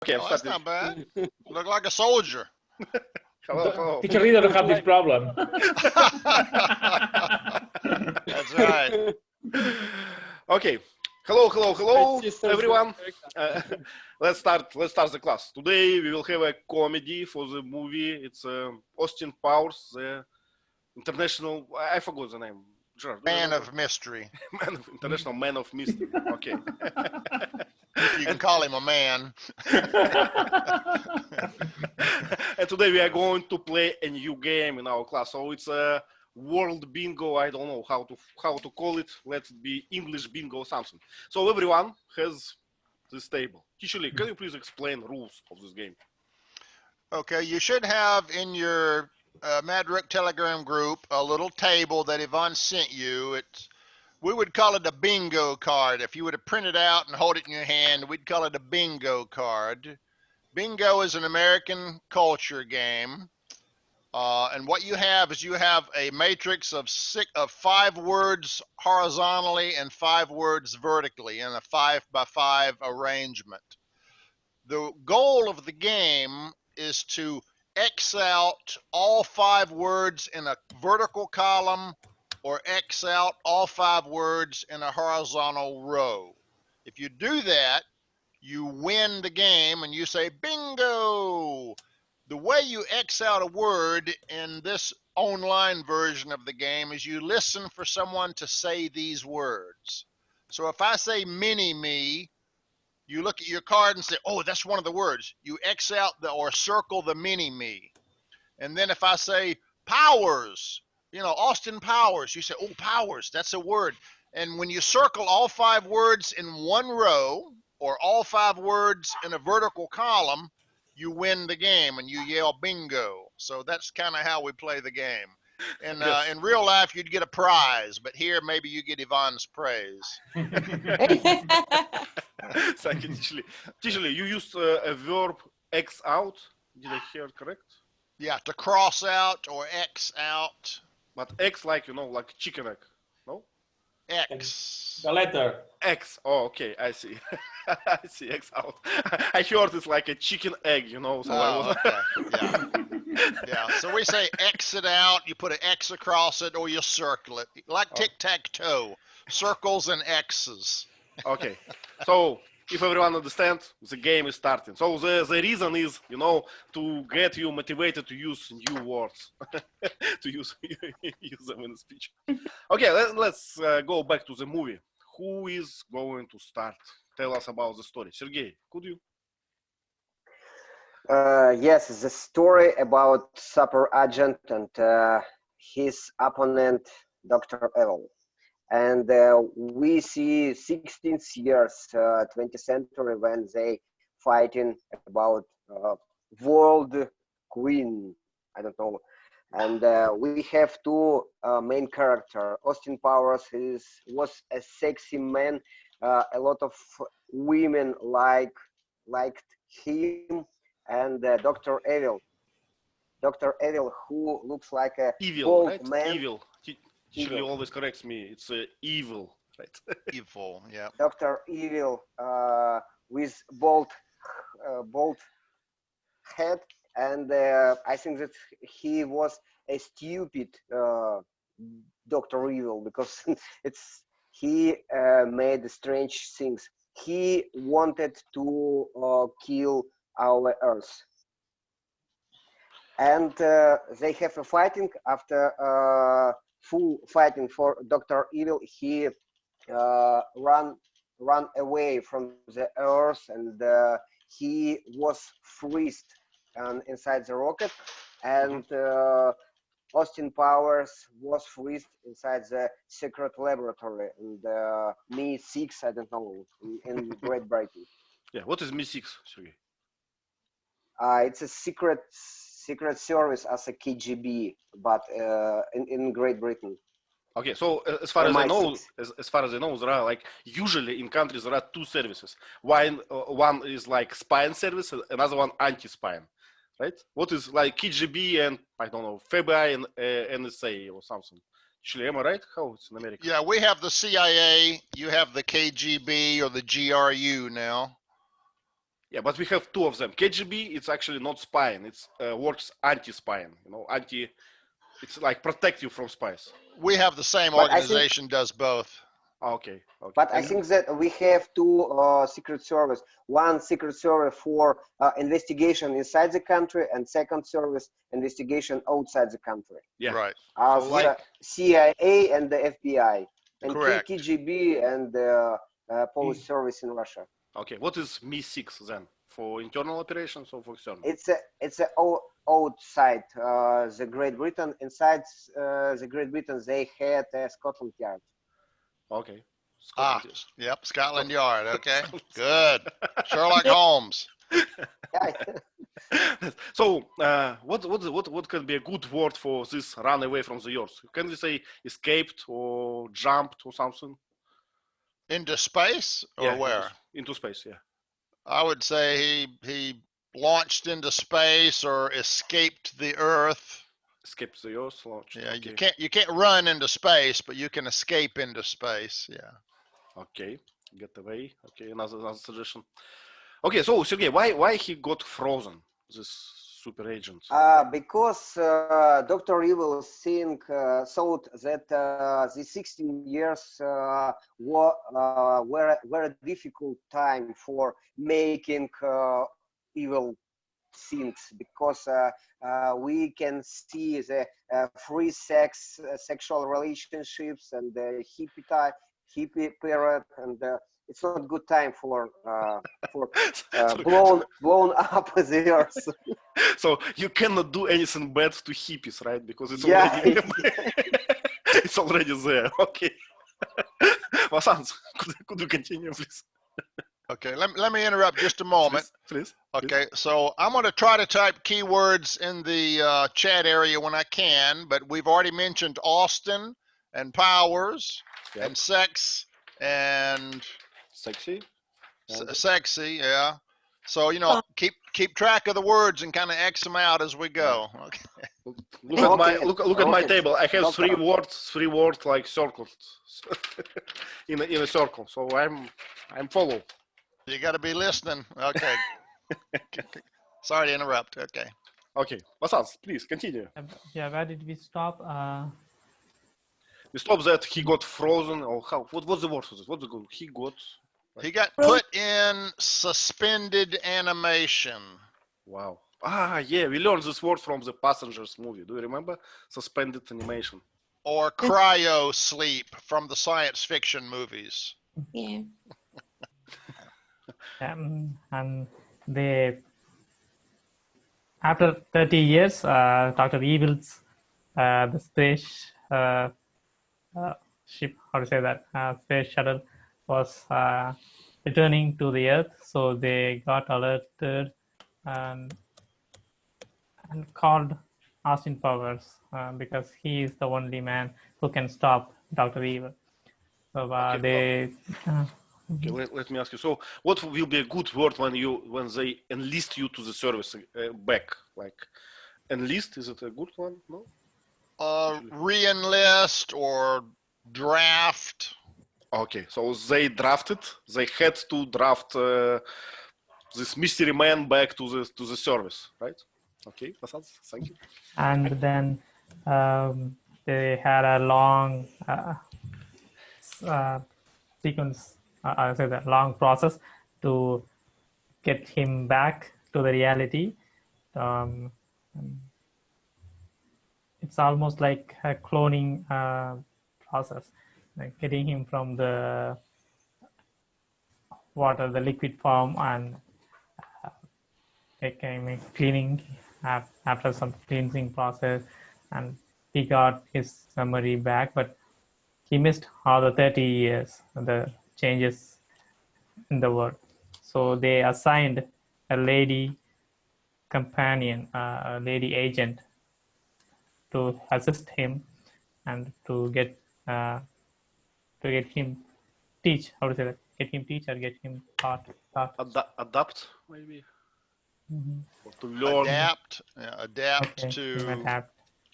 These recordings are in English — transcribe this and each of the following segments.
Okay, I'm Oh, that's starting. not bad. Look like a soldier. Hello, hello. Teacher Reader don't have this problem. That's right. Okay. Hello, Sisters everyone. America. Let's start the class. Today we will have a comedy for the movie. It's Austin Powers, the international. I forgot the name. Gerard, do you Man remember? of mystery. International man of mystery. Okay. You can call him a man. And today we are going to play a new game in our class. So it's a world bingo. I don't know how to call it. Let's be English bingo or something. So everyone has this table. Kishili, can you please explain rules of this game? Okay, you should have in your Madrook Telegram group a little table that Yvonne sent you. We would call it a bingo card. If you were to print it out and hold it in your hand, we'd call it a bingo card. Bingo is an American culture game. And what you have is you have a matrix of 5 words horizontally and 5 words vertically in a 5x5 arrangement. The goal of the game is to X out all 5 words in a vertical column or X out all 5 words in a horizontal row. If you do that, you win the game and you say bingo. The way you X out a word in this online version of the game is you listen for someone to say these words. So if I say mini-me, you look at your card and say, oh, that's one of the words. You X out or circle the mini-me. And then if I say Powers, Austin Powers, you say, oh, Powers, that's a word. And when you circle all 5 words in one row or all 5 words in a vertical column, you win the game and you yell bingo. So that's kind of how we play the game. And Yes. in real life, you'd get a prize, but here maybe you get Yvonne's praise. Thank you, Tishili, you used a verb X out. Did I hear it correct? Yeah, to cross out or X out. But X like, like chicken egg. No? X. The letter. X. Oh, okay. I see. I see. X out. I heard it's like a chicken egg, so I was... Okay. Yeah. Yeah. So we say X it out. You put an X across it or you circle it. Like tic-tac-toe. Circles and X's. Okay. So if everyone understands, the game is starting. So the reason is, to get you motivated to use new words, to use them in the speech. Okay, let's go back to the movie. Who is going to start? Tell us about the story. Sergey, could you? Yes, the story about Super Agent and his opponent, Dr. Evil. And we see 16th years, 20th century, when they fighting about world queen, I don't know. And we have 2 main character. Austin Powers was a sexy man. A lot of women liked him. And Dr. Evil, who looks like a Evil, bald right? man. Evil. Shirley always corrects me. It's evil, right? Evil, yeah. Dr. Evil with bald head, and I think that he was a stupid Dr. Evil because he made strange things. He wanted to kill our Earth, and they have a fighting. After full fighting for Dr. Evil, he run away from the Earth, and he was freezed inside the rocket, and Austin Powers was freezed inside the secret laboratory in the Mi-6, I don't know, in Great Britain. Yeah, what is Mi-6, Sergey? It's a secret service as a KGB, but in Great Britain. Okay, so as far as I know, MI6. there are usually in countries there are 2 services. One is like spying service, another one anti-spying, right? What is like KGB and I don't know FBI and NSA or something? Actually, am I right? How it's in America? Yeah, we have the CIA. You have the KGB or the GRU now. Yeah, but we have two of them. KGB, it's actually not spying. It's works anti-spying. You know, it's like protect you from spies. We have the same But I think, organization does both. Okay, okay. but I And think that we have two secret service. One secret service for investigation inside the country, and second service investigation outside the country. yeah, Right. As so like CIA and the FBI, and Correct. KGB and Police Service in Russia. okay, what is Mi-6 then? For internal operations or for external? It's a outside the Great Britain. Inside the Great Britain, they had Scotland Yard. Okay. Ah, Scotland. yep, Scotland Yard. Okay, good. Sherlock Holmes. Yeah. So, what can be a good word for this run away from the Earth? Can we say escaped or jumped or something? Into space or Yeah, where? into space, yeah. I would say he launched into space or escaped the Earth. Escaped the Earth, launched. Yeah, Okay. you can't run into space, but you can escape into space. Yeah. Okay, get away. Okay, another suggestion. Okay, so Sergey, why he got frozen? This super agent. Because Dr. Evil thought that the 16 years were a difficult time for making evil things, because we can see the free sexual relationships and the hippie period, and it's not good time for blown up the earth. So you cannot do anything bad to hippies, right? Because it's Yeah. already it's already there. Okay. Vasant, could you continue, please? Okay, let me interrupt just a moment. Please. Okay, so I'm going to try to type keywords in the chat area when I can, but we've already mentioned Austin and Powers Yep. and sex and Sexy. sexy, yeah. So, you know, keep track of the words and kind of X them out as we go. Okay. Look at my Okay, look at my okay, table. I have Doctor. three words like circled in a circle. So I'm follow. You got to be listening. Okay. Sorry to interrupt. Okay. Okay, Vasant, please continue. Yeah, where did we stop? We stop that he got frozen or how? What's the word for this? What's the goal? He got put in suspended animation. Wow. Yeah, we learned this word from the Passengers movie. Do you remember? Suspended animation. Or cryo sleep from the science fiction movies. Yeah. And they, after 30 years, Dr. Evil's the space ship, how to say that, space shuttle was returning to the Earth. So they got alerted and called Austin Powers because he is the only man who can stop Dr. Evil. So Okay, let me ask you. So, what will be a good word when they enlist you to the service back? Like, enlist, is it a good one? No. Re-enlist or draft. Okay, so they had to draft this mystery man back to the service, right? Okay, Vasant, thank you. And then they had a long sequence, I say that long process to get him back to the reality. It's almost like a cloning process, like getting him from the water, the liquid form, and cleaning after some cleansing process, and he got his memory back, but he missed all the 30 years, the changes in the world. So they assigned a lady companion, a lady agent, to assist him and to get him teach, how to say that, get him teach or get him taught. Adapt, maybe. Mm-hmm. Or to learn. Adapt Okay, to adapt.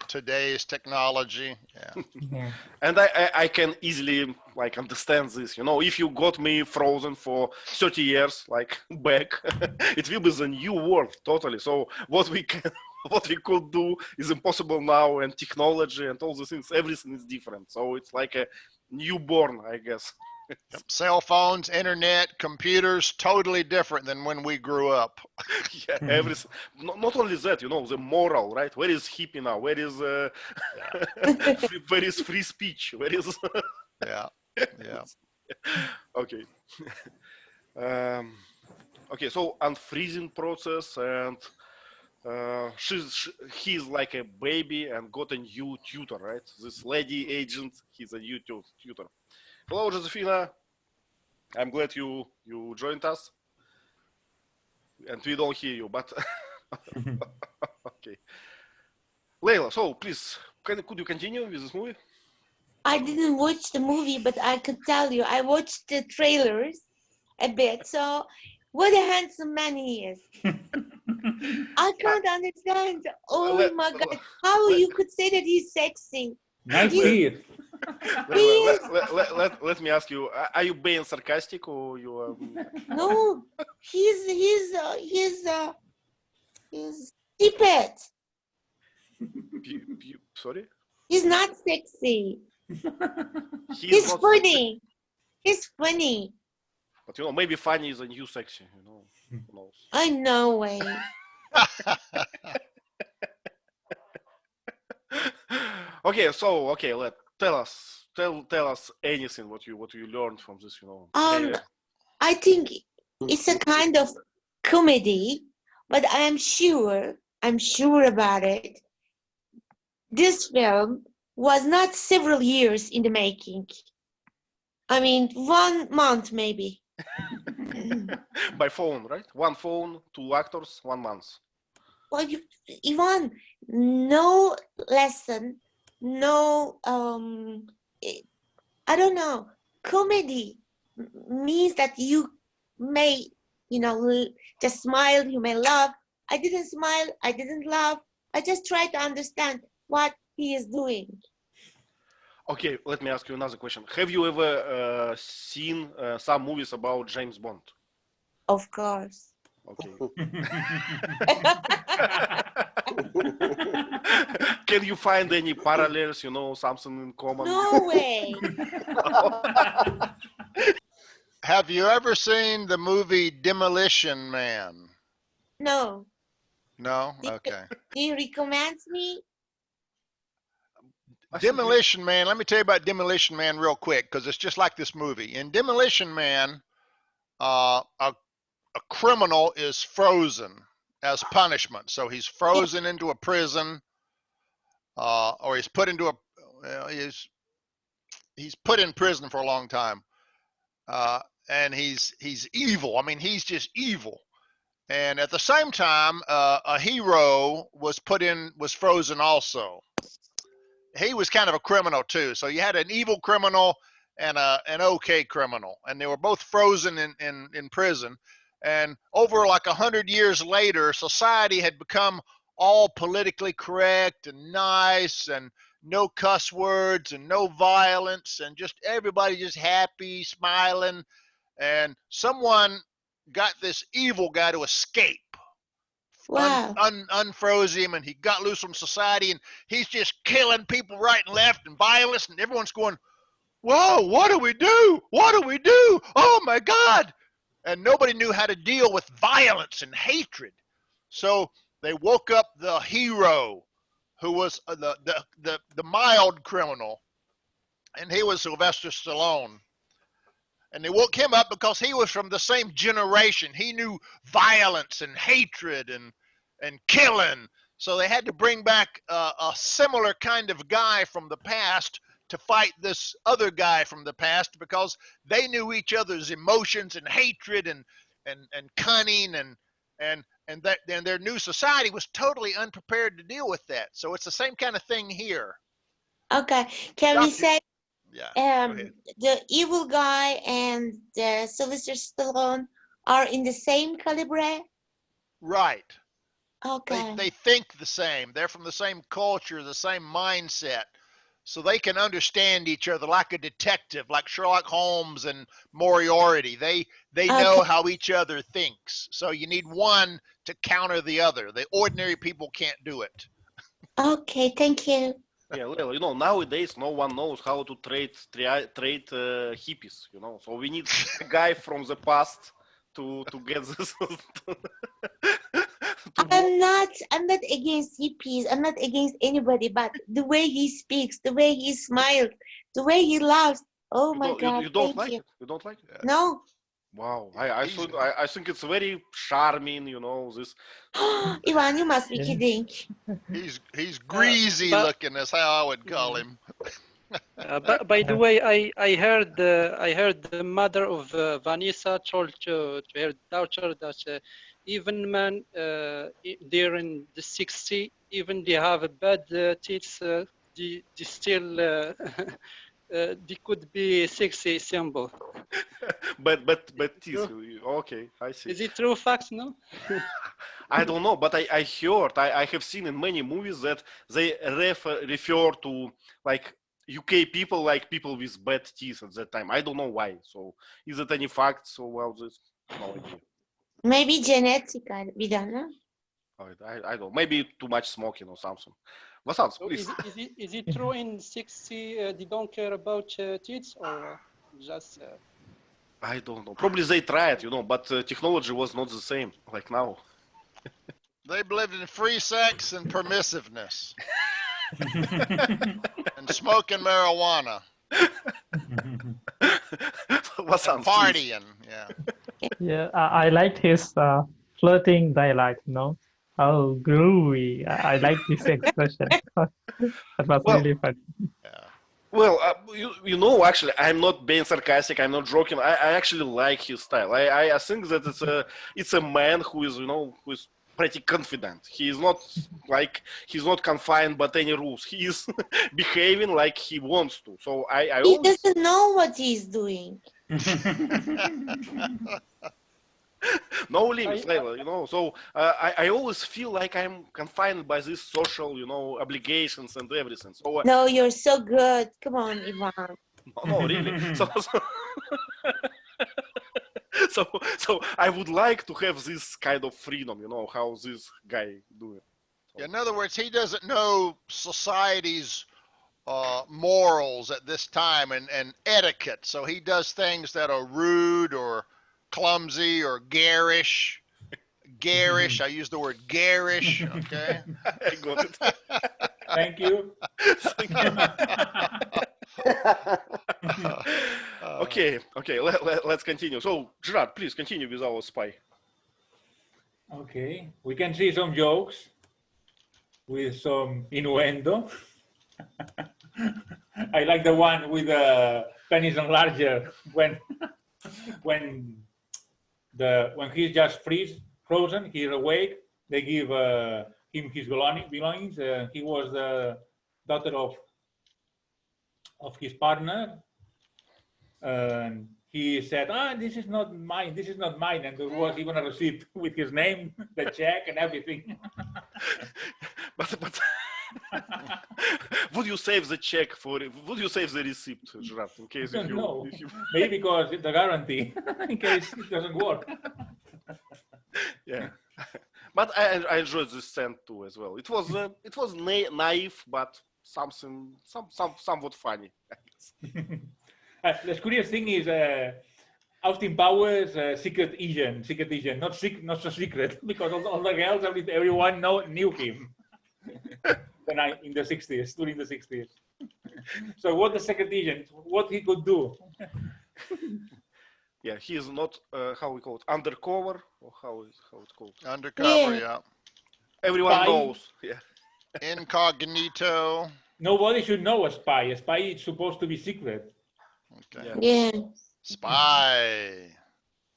today's technology. Yeah. Yeah. And I can easily like understand this. You know, if you got me frozen for 30 years, like back, it will be the new world totally. So what we can, what we could do is impossible now, and technology and all the things, everything is different. So it's like a newborn, I guess. Cell phones, internet, computers, totally different than when we grew up. Yeah, everything. Not only that, you know, the moral, right? Where is hippie now? Where is where is free speech? Where is Yeah, yeah. okay. Okay, so unfreezing process, and he's like a baby and got a new tutor, right? This lady agent, he's a new tutor. Hello, Josephina. I'm glad you joined us, and we don't hear you, but okay. Leila, so please, could you continue with this movie? I didn't watch the movie, but I could tell you, I watched the trailers a bit. So, what a handsome man he is. I can't understand. Oh my God, how you could say that he's sexy? Nice He's- beard. Let me ask you: are you being sarcastic, or you are? No, he's stupid. Sorry, He's not sexy. he's He's not funny. He's funny. But you know, maybe funny is a new sexy. You know, who knows? I know way. Okay, so tell us anything what you learned from this. You know. I think it's a kind of comedy, but I'm sure about it. This film was not several years in the making. I mean, 1 month maybe. By phone, right? One phone, 2 actors, 1 month. Well, Ivan, no lesson, no, I don't know. Comedy means that you may, just smile, you may laugh. I didn't smile, I didn't laugh. I just try to understand what he is doing. Okay, let me ask you another question. Have you ever seen some movies about James Bond? Of course. Okay. Can you find any parallels, you know, something in common? No way. Have you ever seen the movie Demolition Man? No. No? Okay. Do you recommend me? Demolition Man, let me tell you about Demolition Man real quick, because it's just like this movie. In Demolition Man, a criminal is frozen as punishment. So he's frozen into a prison, or he's put into he's put in prison for a long time, and he's evil. I mean, he's just evil. And at the same time, a hero was frozen also. He was kind of a criminal too. So you had an evil criminal and an okay criminal, and they were both frozen in prison. And over like 100 years later, society had become all politically correct and nice, and no cuss words and no violence, and just everybody just happy, smiling. And someone got this evil guy to escape. Wow. Unfroze him, and he got loose from society, and he's just killing people right and left and violence, and everyone's going, whoa, what do we do? What do we do? Oh my God. And nobody knew how to deal with violence and hatred. So they woke up the hero, who was the mild criminal, and he was Sylvester Stallone. And they woke him up because he was from the same generation. He knew violence and hatred and killing. So they had to bring back a similar kind of guy from the past to fight this other guy from the past, because they knew each other's emotions and hatred and cunning, and their new society was totally unprepared to deal with that. So it's the same kind of thing here. Okay. Can we say Yeah. the evil guy and the Sylvester Stallone are in the same calibre? Right. Okay. They think the same. They're from the same culture, the same mindset. so they can understand each other like a detective, like Sherlock Holmes and Moriarty. They know Okay. how each other thinks. So you need one to counter the other. The ordinary people can't do it. Okay, thank you. Yeah, well, nowadays no one knows how to trade hippies, So we need a guy from the past to get this. I'm not against hippies. I'm not against anybody, but the way he speaks, the way he smiles, the way he laughs. Oh my God! You don't Thank like you. it? You don't like it? No. Wow, I think it's very charming, this. Ivan, you must be Yeah. kidding. He's greasy but- looking. That's how I would call him. But by the way, I heard the mother of Vanessa told to her daughter that even men during the 60s, even they have a bad teeth, they still they could be sexy symbol. But teeth. Okay, I see. Is it true fact? No. I don't know, but I heard, I have seen in many movies that they refer to like UK people like people with bad teeth at that time. I don't know why. So is it any facts about this? No idea. Maybe genetic. We don't know. I don't. Maybe too much smoking or something. Vasant, So please. is it true in 60 they don't care about teeth or just? I don't know. Probably they tried, but technology was not the same like now. They believed in free sex and permissiveness and smoking marijuana Vasant, and please. partying. Yeah. Yeah, I liked his flirting dialect, Oh, groovy. I like this expression. That was Well, really fun. Well, actually, I'm not being sarcastic. I'm not joking. I actually like his style. I think that it's a man who is who is pretty confident. He's not confined by any rules. He is behaving like he wants to. So I He always doesn't know what he's doing. no limits, Layla, So I always feel like I'm confined by these social, obligations and everything. So No, you're so good. Come on, Ivan. no, really. So I would like to have this kind of freedom, how this guy doing. In other words, he doesn't know society's morals at this time and etiquette. So he does things that are rude or clumsy or garish. Garish. I use the word garish. Okay. I got it. Thank you. Okay. Let's continue. So Gerard, please continue with our spy. Okay, we can see some jokes with some innuendo. I like the one with the penis enlarger when he's just frozen, he's awake. They give him his belongings. He was the daughter of his partner, and he said, this is not mine, and there was even a receipt with his name, the check and everything. But would you save the check would you save the receipt, Gerard, in case if you No, maybe because it's a guarantee in case it doesn't work. Yeah. But I enjoyed this scene too as well. It was naive, but somewhat funny, I guess. The curious thing is Austin Powers' secret agent, not so secret, because all the girls, everyone knew him in the 60s, during the 60s. So what the secret agent, what he could do? Yeah, he is not how we call it, undercover, or how it's called. Undercover, Yeah. yeah. Everyone Spy. knows. Yeah. Incognito. Nobody should know a spy. A spy is supposed to be secret. Okay. Yeah. Spy.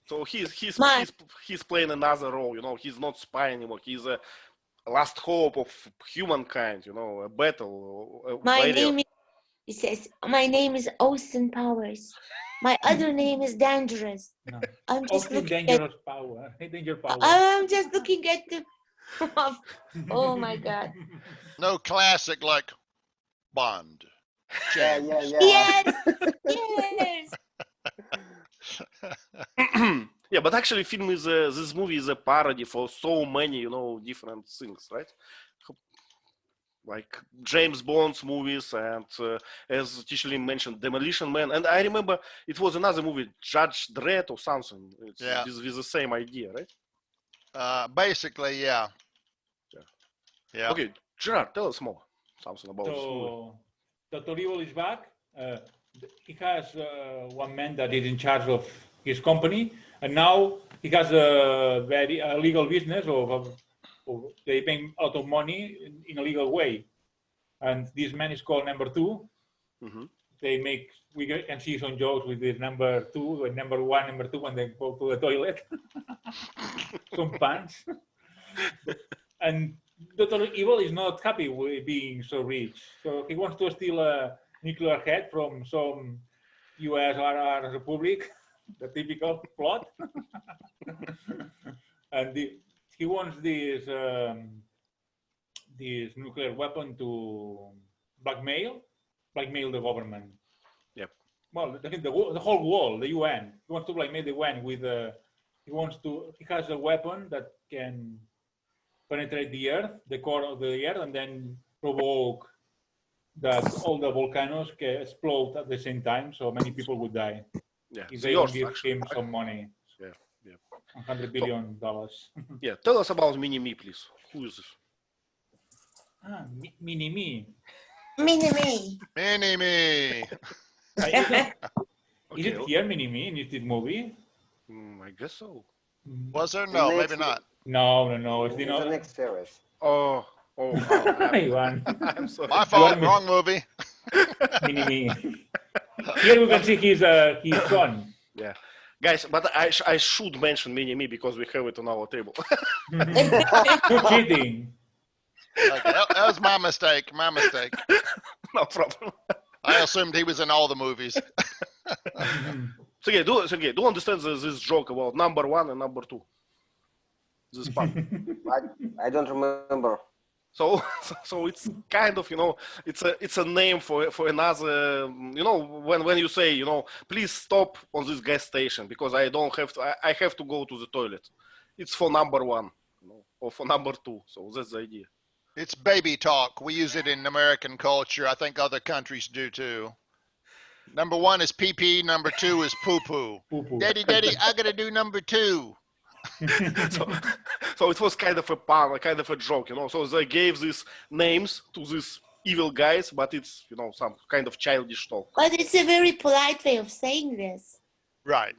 So he's Smart. he's playing another role. He's not spy anymore. He's a last hope of humankind. A battle. My name is Austin Powers. My other name is Dangerous. No. I'm just Austin looking at. Dangerous Power. Danger Power. I'm just looking at the. Oh my God. No classic like Bond. James. Yes, yes. Yeah, but actually, film is this movie is a parody for so many, different things, right? Like James Bond's movies, and as Teacher Lim mentioned, Demolition Man. And I remember it was another movie, Judge Dredd or something. It's Yeah. with the same idea, right? Basically, yeah. Yeah. Okay, Gerard, tell us more. Something about this movie. So, Dr. Evil is back. He has one man that is in charge of his company, and now he has a very legal business of they pay a lot of money in a legal way. And this man is called Number Two. Mm-hmm. We can see some jokes with this number two, and number one, number two, when they go to the toilet. Some puns. And Dr. Evil is not happy with being so rich. So he wants to steal a nuclear head from some USSR republic, the typical plot. And he wants this nuclear weapon to blackmail the government. Yep. Well, the whole world, the UN. He wants to blackmail the UN with he has a weapon that can penetrate the earth, the core of the earth, and then provoke that all the volcanoes can explode at the same time, so many people would die. Yeah, If so they yours, don't give actually. him some money. Yeah, yeah. $100 billion. Yeah, tell us about Mini-Me, please. Who is this? Mini-Me. Mini-Me. Mini-Me. Is it here, Mini-Me, in this movie? I guess so. Was there? No, maybe not. No. It's In the next series. Oh, Ivan. I'm sorry. My fault. Wrong movie. Mini-Me. Here we can see his son. Yeah. Guys, but I should mention Mini-Me because we have it on our table. You're cheating. Okay, that was my mistake. My mistake. No problem. I assumed he was in all the movies. Sergey, do you understand this joke about number one and number two? This part. I don't remember. So it's kind of, it's a name for another, when you say, please stop on this gas station because I have to go to the toilet. It's for number one, or for number two. So that's the idea. It's baby talk. We use it in American culture. I think other countries do too. Number one is pee-pee. Number two is poo-poo. Daddy, I gotta do number two. So it was kind of a pun, kind of a joke, So they gave these names to these evil guys, but it's, some kind of childish talk. But it's a very polite way of saying this. Right.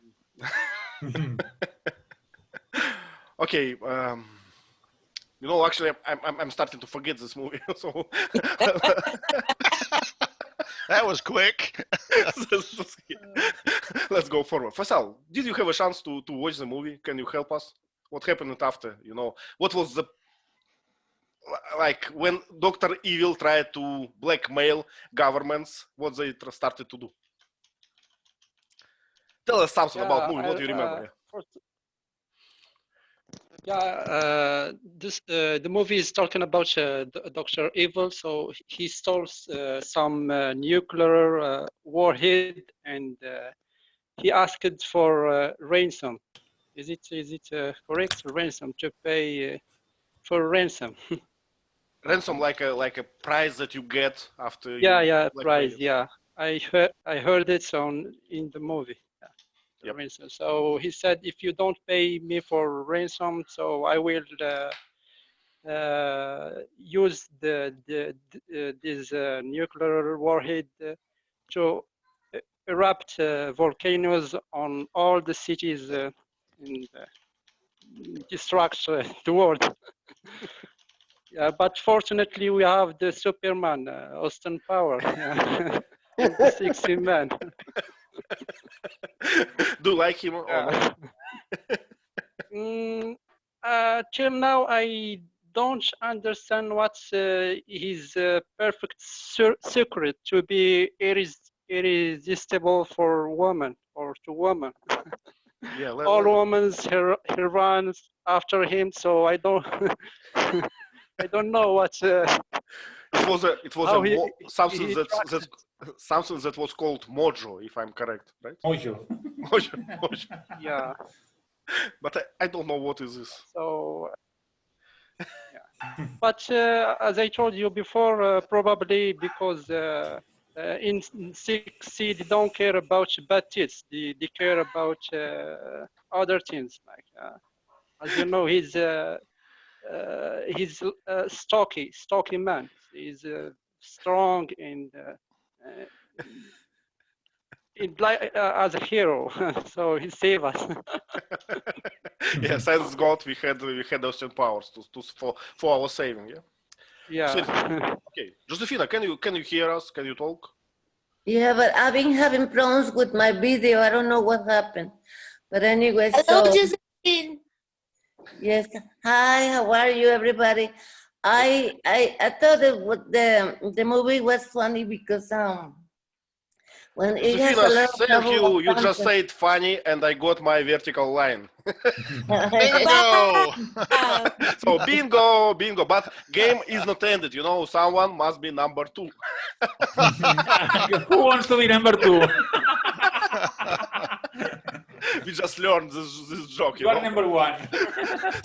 Okay. Actually, I'm starting to forget this movie. So That was quick. Let's go forward. Faisal, did you have a chance to watch the movie? Can you help us? What happened after? What was like when Dr. Evil tried to blackmail governments? What they started to do? Tell us something about the movie. What do you remember? The movie is talking about Dr. Evil. So he stole some nuclear warhead, and he asked for ransom. Is it correct? Ransom, to pay for ransom. Ransom, like a prize that you get after. Prize. Yeah, I heard it in the movie. Yep. Ransom. So he said, if you don't pay me for ransom, so I will use this nuclear warhead to erupt volcanoes on all the cities and destruct the world. Yeah, but fortunately we have the Superman, Austin Power, and the 16 man. Do you like him or not? Till now, I don't understand what's his perfect secret to be irresistible for women or to women. Yeah, all women he runs after him, so I don't I don't know what. It was something something that was called Mojo, if I'm correct, right? Mojo. Mojo. Yeah. But I don't know what is this. So, but as I told you before, probably because in 6C they don't care about bad tests. They care about other things. Like as you know, he's stocky man. He's strong and like as a hero. So he saved us. Yeah, thanks God we had Austin Powers for our saving. Yeah. Yeah. Okay, Josefina, can you hear us? Can you talk? Yeah, but I've been having problems with my video. I don't know what happened. But anyway, Hello, so Josephine. yes. Hi, how are you, everybody? I thought the movie was funny because when it has a Josefina, lot of thank you. double You just entendre. said funny, and I got my vertical line. Bingo! So bingo. But game is not ended. You know, someone must be number 2. Who wants to be number 2? We just learned this joke. You are number 1.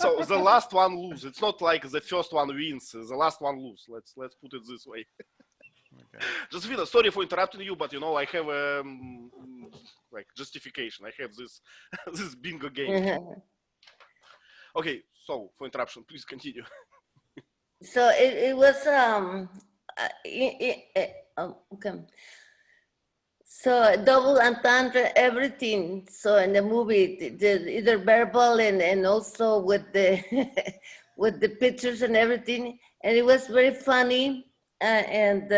So the last one lose. It's not like the first one wins. The last one lose. Let's put it this way. Okay. Josefina, sorry for interrupting you, but you know I have like justification. I have this this bingo game. Okay, so for interruption, please continue. So it was okay. So double entendre, everything. So in the movie, either verbal and also with the with the pictures and everything, and it was very funny. And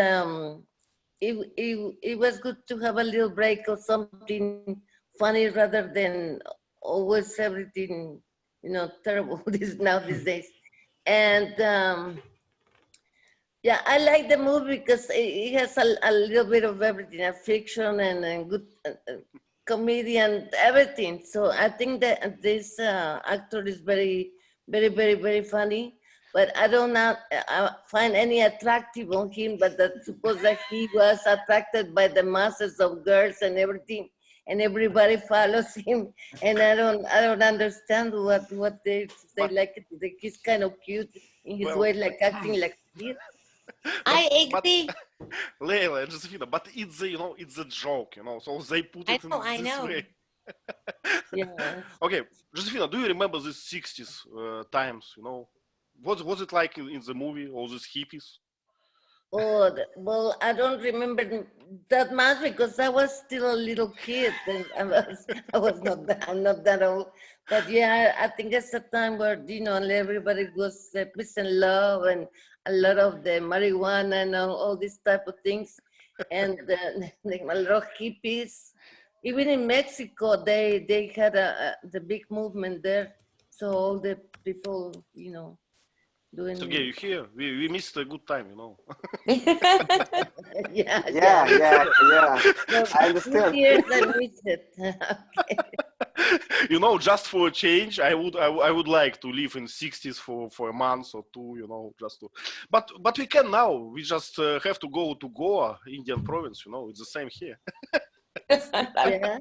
it was good to have a little break or something funny rather than always everything, you know, terrible these days. And yeah, I like the movie because it has a little bit of everything, a fiction and good comedy and everything. So I think that this actor is very, very, very, very funny. But I don't find any attractive on him, but I suppose that he was attracted by the masses of girls and everything, and everybody follows him. And I don't understand what they like. He's kind of cute in his way, like acting like a kid. I agree. Leila and Josefina, but it's a, you know, it's a joke, you know, so they put it I in this know. way. Yeah. Okay, Josefina, do you remember these 60s times, you know? Was it like in the movie, all these hippies? Oh, well, I don't remember that much because I was still a little kid and I'm not that old. But yeah, I think it's a time where, you know, everybody was peace and love and a lot of the marijuana and all these type of things. And a lot of hippies. Even in Mexico, they had the big movement there. So all the people, you know, doing. Sergey, you here? We missed a good time, you know. Yeah. So, I understand. Years I missed it. Okay. You know, just for a change, I would like to live in 60s for a month or two, you know, just to. But we can now. We just have to go to Goa, Indian province. You know, it's the same here. Yeah.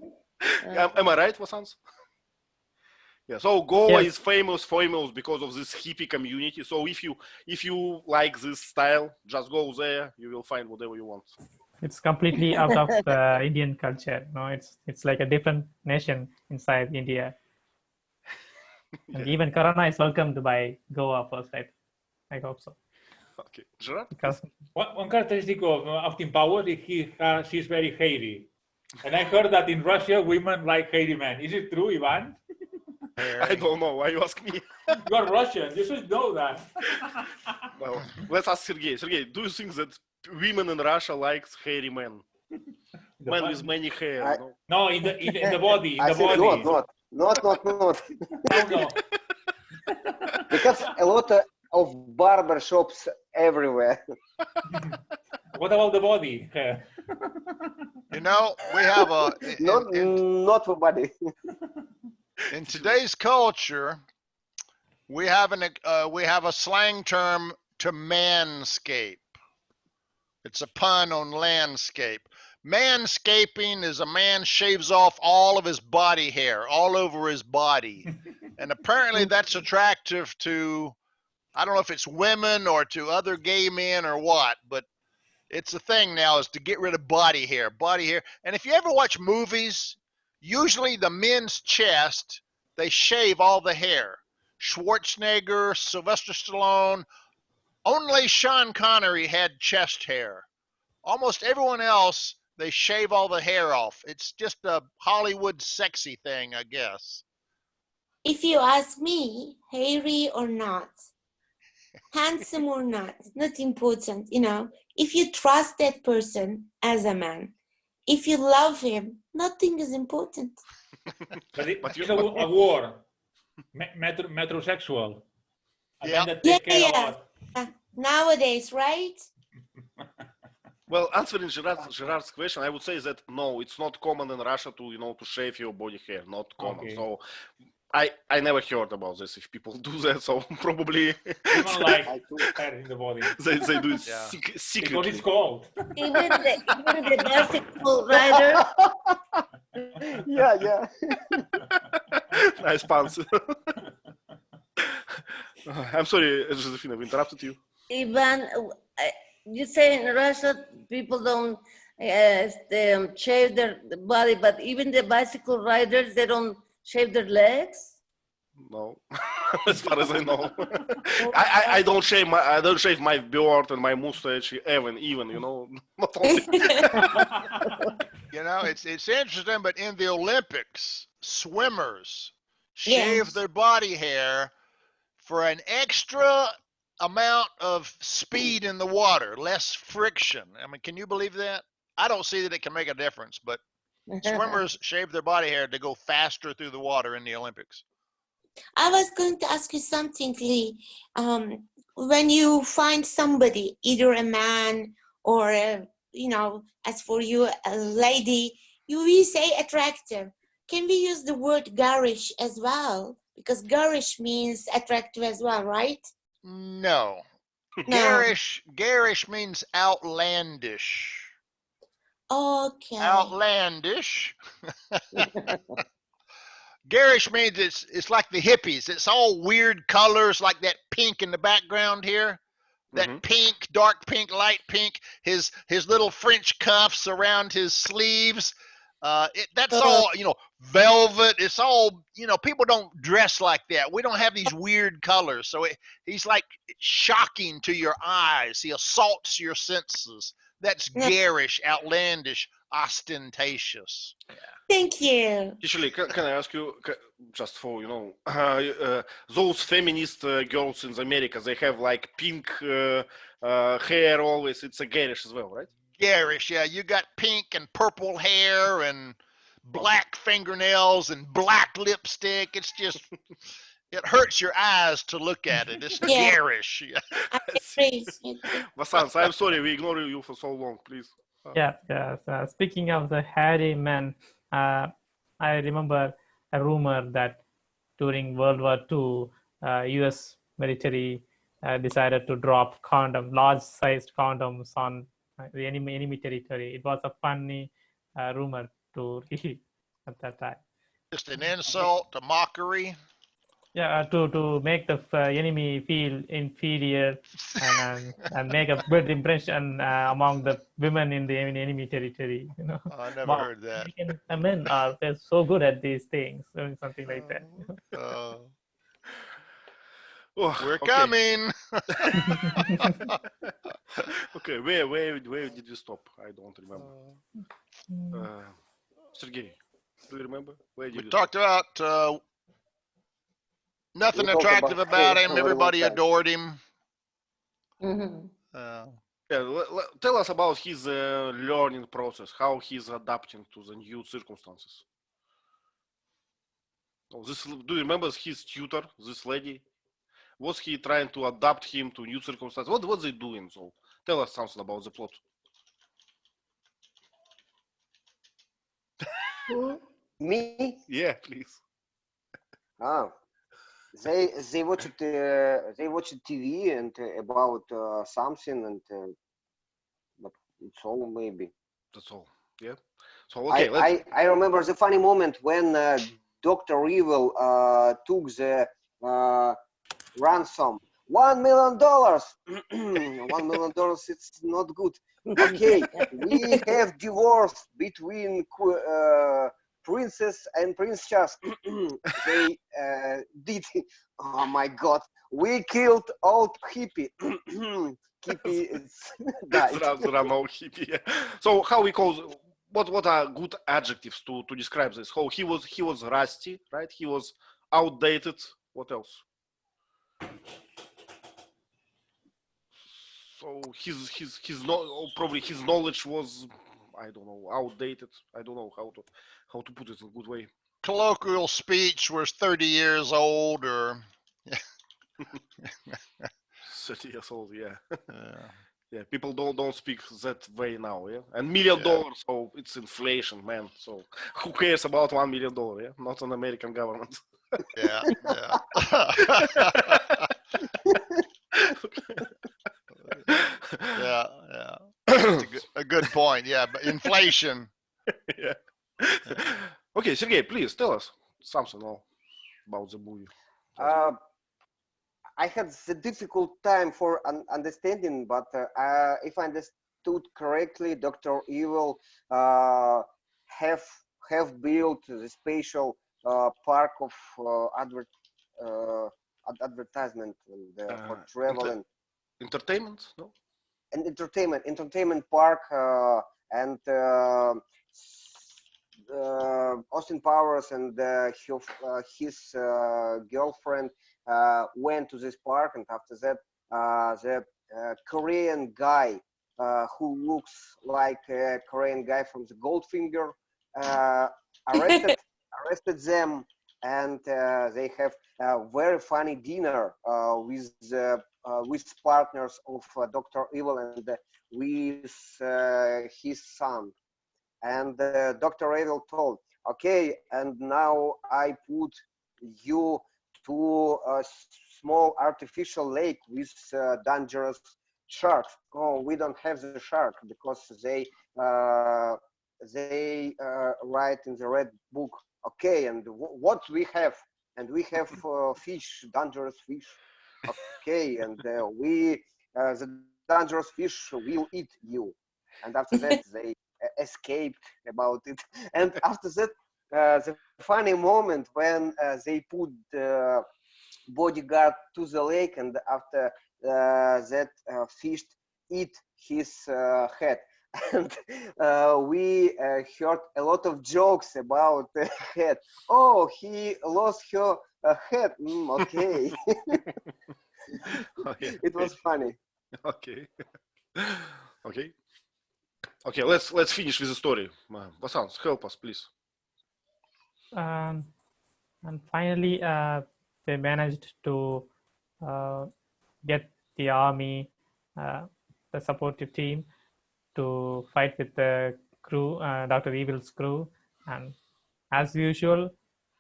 Am I right, Vasants? Yeah. So Goa Yes. is famous because of this hippie community. So if you like this style, just go there. You will find whatever you want. It's completely out of Indian culture. No, it's like a different nation inside India. And even Corona is welcomed by Goa first, right? I hope so. Okay, Gerard? Because One characteristic of Austin Powers is she's very hairy. And I heard that in Russia, women like hairy men. Is it true, Ivan? I don't know. Why you ask me? You are Russian. You should know that. Well, let's ask Sergey. Sergey, do you think that women in Russia likes hairy men? Men with many hair. I- You know? No, in the body. In I the think body. not. No. Because a lot of barber shops everywhere. What about the body? You know, we have a Not for body. in today's culture, we have a slang term to manscape. It's a pun on landscape. Manscaping is a man shaves off all of his body hair, all over his body. And apparently that's attractive to, I don't know if it's women or to other gay men or what, but it's a thing now is to get rid of body hair. And if you ever watch movies, usually the men's chest, they shave all the hair. Schwarzenegger, Sylvester Stallone, only Sean Connery had chest hair. Almost everyone else, they shave all the hair off. It's just a Hollywood sexy thing, I guess. If you ask me, hairy or not, handsome or not, not important, you know. If you trust that person as a man, if you love him, nothing is important. But But it's you- a war. Metrosexual. A Yeah. man that takes care Yeah. a lot. Nowadays, right? Well, answering Gerard's question, I would say that no, it's not common in Russia to, you know, to shave your body hair. Not common. Okay. So I never heard about this. If people do that, so probably Even like I do. hair in the body. they do it Yeah. Because secretly. it's cold. Even the bicycle rider, Yeah. Nice puns. I'm sorry, Josephine, I've interrupted you. Ivan, you say in Russia people don't shave their body, but even the bicycle riders, they don't shave their legs? No, as far as I know, I don't shave my beard and my mustache even you know, not only. You know, it's interesting, but in the Olympics, swimmers shave Yes. their body hair for an extra amount of speed in the water, less friction. I mean, can you believe that? I don't see that it can make a difference, but swimmers shave their body hair to go faster through the water in the Olympics. I was going to ask you something, Lee. When you find somebody, either a man or, you know, as for you, a lady, we say attractive. Can we use the word garish as well? Because garish means attractive as well, right? No. No. Garish means outlandish. Okay. Outlandish. Garish means it's like the hippies. It's all weird colors, like that pink in the background here. That Mhm. pink, dark pink, light pink. His little French cuffs around his sleeves. That's all, you know, velvet. It's all, you know, people don't dress like that. We don't have these weird colors. So he's like shocking to your eyes. He assaults your senses. That's Yeah. garish, outlandish, ostentatious. Thank you. Actually, can I ask you, just for, you know, those feminist girls in America, they have like pink hair always. It's a garish as well, right? Garish, yeah. You got pink and purple hair and black fingernails and black lipstick. It's just, it hurts your eyes to look at it. It's Yeah. garish. Yeah. I agree. Vasant, I'm sorry, we ignored you for so long, please. Yeah. So speaking of the hairy men, I remember a rumor that during World War II, U.S. military decided to drop large-sized condoms on the enemy territory. It was a funny rumor to read at that time. Just an insult, a mockery. Yeah, to make the enemy feel inferior and make a bad impression among the women in the enemy territory. You know, Oh, I never Wow. heard that. American men they're so good at these things, doing something like that. Oh, We're okay. coming. Okay, where did you stop? I don't remember. Sergey, do you remember? Where did We you talked about nothing We talked attractive about about hair him. for a long Everybody time. adored him. Mhm. Yeah, tell us about his learning process, how he's adapting to the new circumstances. Oh, do you remember his tutor, this lady? Was he trying to adapt him to new circumstances? What they doing? So tell us something about the plot. Who? Me? Yeah, please. They watched TV and about something, and but It's all maybe. That's all. Yeah. So okay, let's. I remember the funny moment when Dr. Evil took the ransom. $1 million. $1 million. It's not good. Okay, we have divorce between Princess and Prince Charles. They did. Oh my God! We killed old hippie. Hippie is died. Zrano hippie. Yeah. So how we call? What are good adjectives to describe this? How he was rusty, right? He was outdated. What else? So probably his knowledge was, I don't know, outdated. I don't know how to put it in a good way. Colloquial speech was 30 years old, or 30 years old, yeah. yeah. Yeah, people don't speak that way now, yeah. And $1 million, so it's inflation, man. So who cares about $1 million, yeah? Not an American government. Yeah, yeah. Yeah, yeah. That's a good point. Yeah, but inflation. Yeah. Okay, Sergey, please tell us something about the movie. I had the difficult time for understanding, but if I understood correctly, Dr. Evil have built the spatial park of advertisement and for traveling. Entertainment, no? And entertainment park, and Austin Powers and his girlfriend went to this park, and after that the Korean guy who looks like a Korean guy from the Goldfinger arrested them, and they have a very funny dinner with partners of Dr. Evil and with his son. And Dr. Evil told, okay, and now I put you to a small artificial lake with dangerous sharks. Oh, we don't have the shark because they write in the red book. Okay, and what we have? And we have fish, dangerous fish. Okay, and the dangerous fish will eat you. And after that, they escaped about it. And after that, the funny moment when they put the bodyguard to the lake, and after that fish eat his head. And we heard a lot of jokes about the head. Oh, he lost her head. Okay. Okay. It was funny. Okay. Okay. Okay, let's finish with the story. Vasant, help us, please. And finally, they managed to get the army, the supportive team, to fight with the crew, Dr. Evil's crew. And as usual,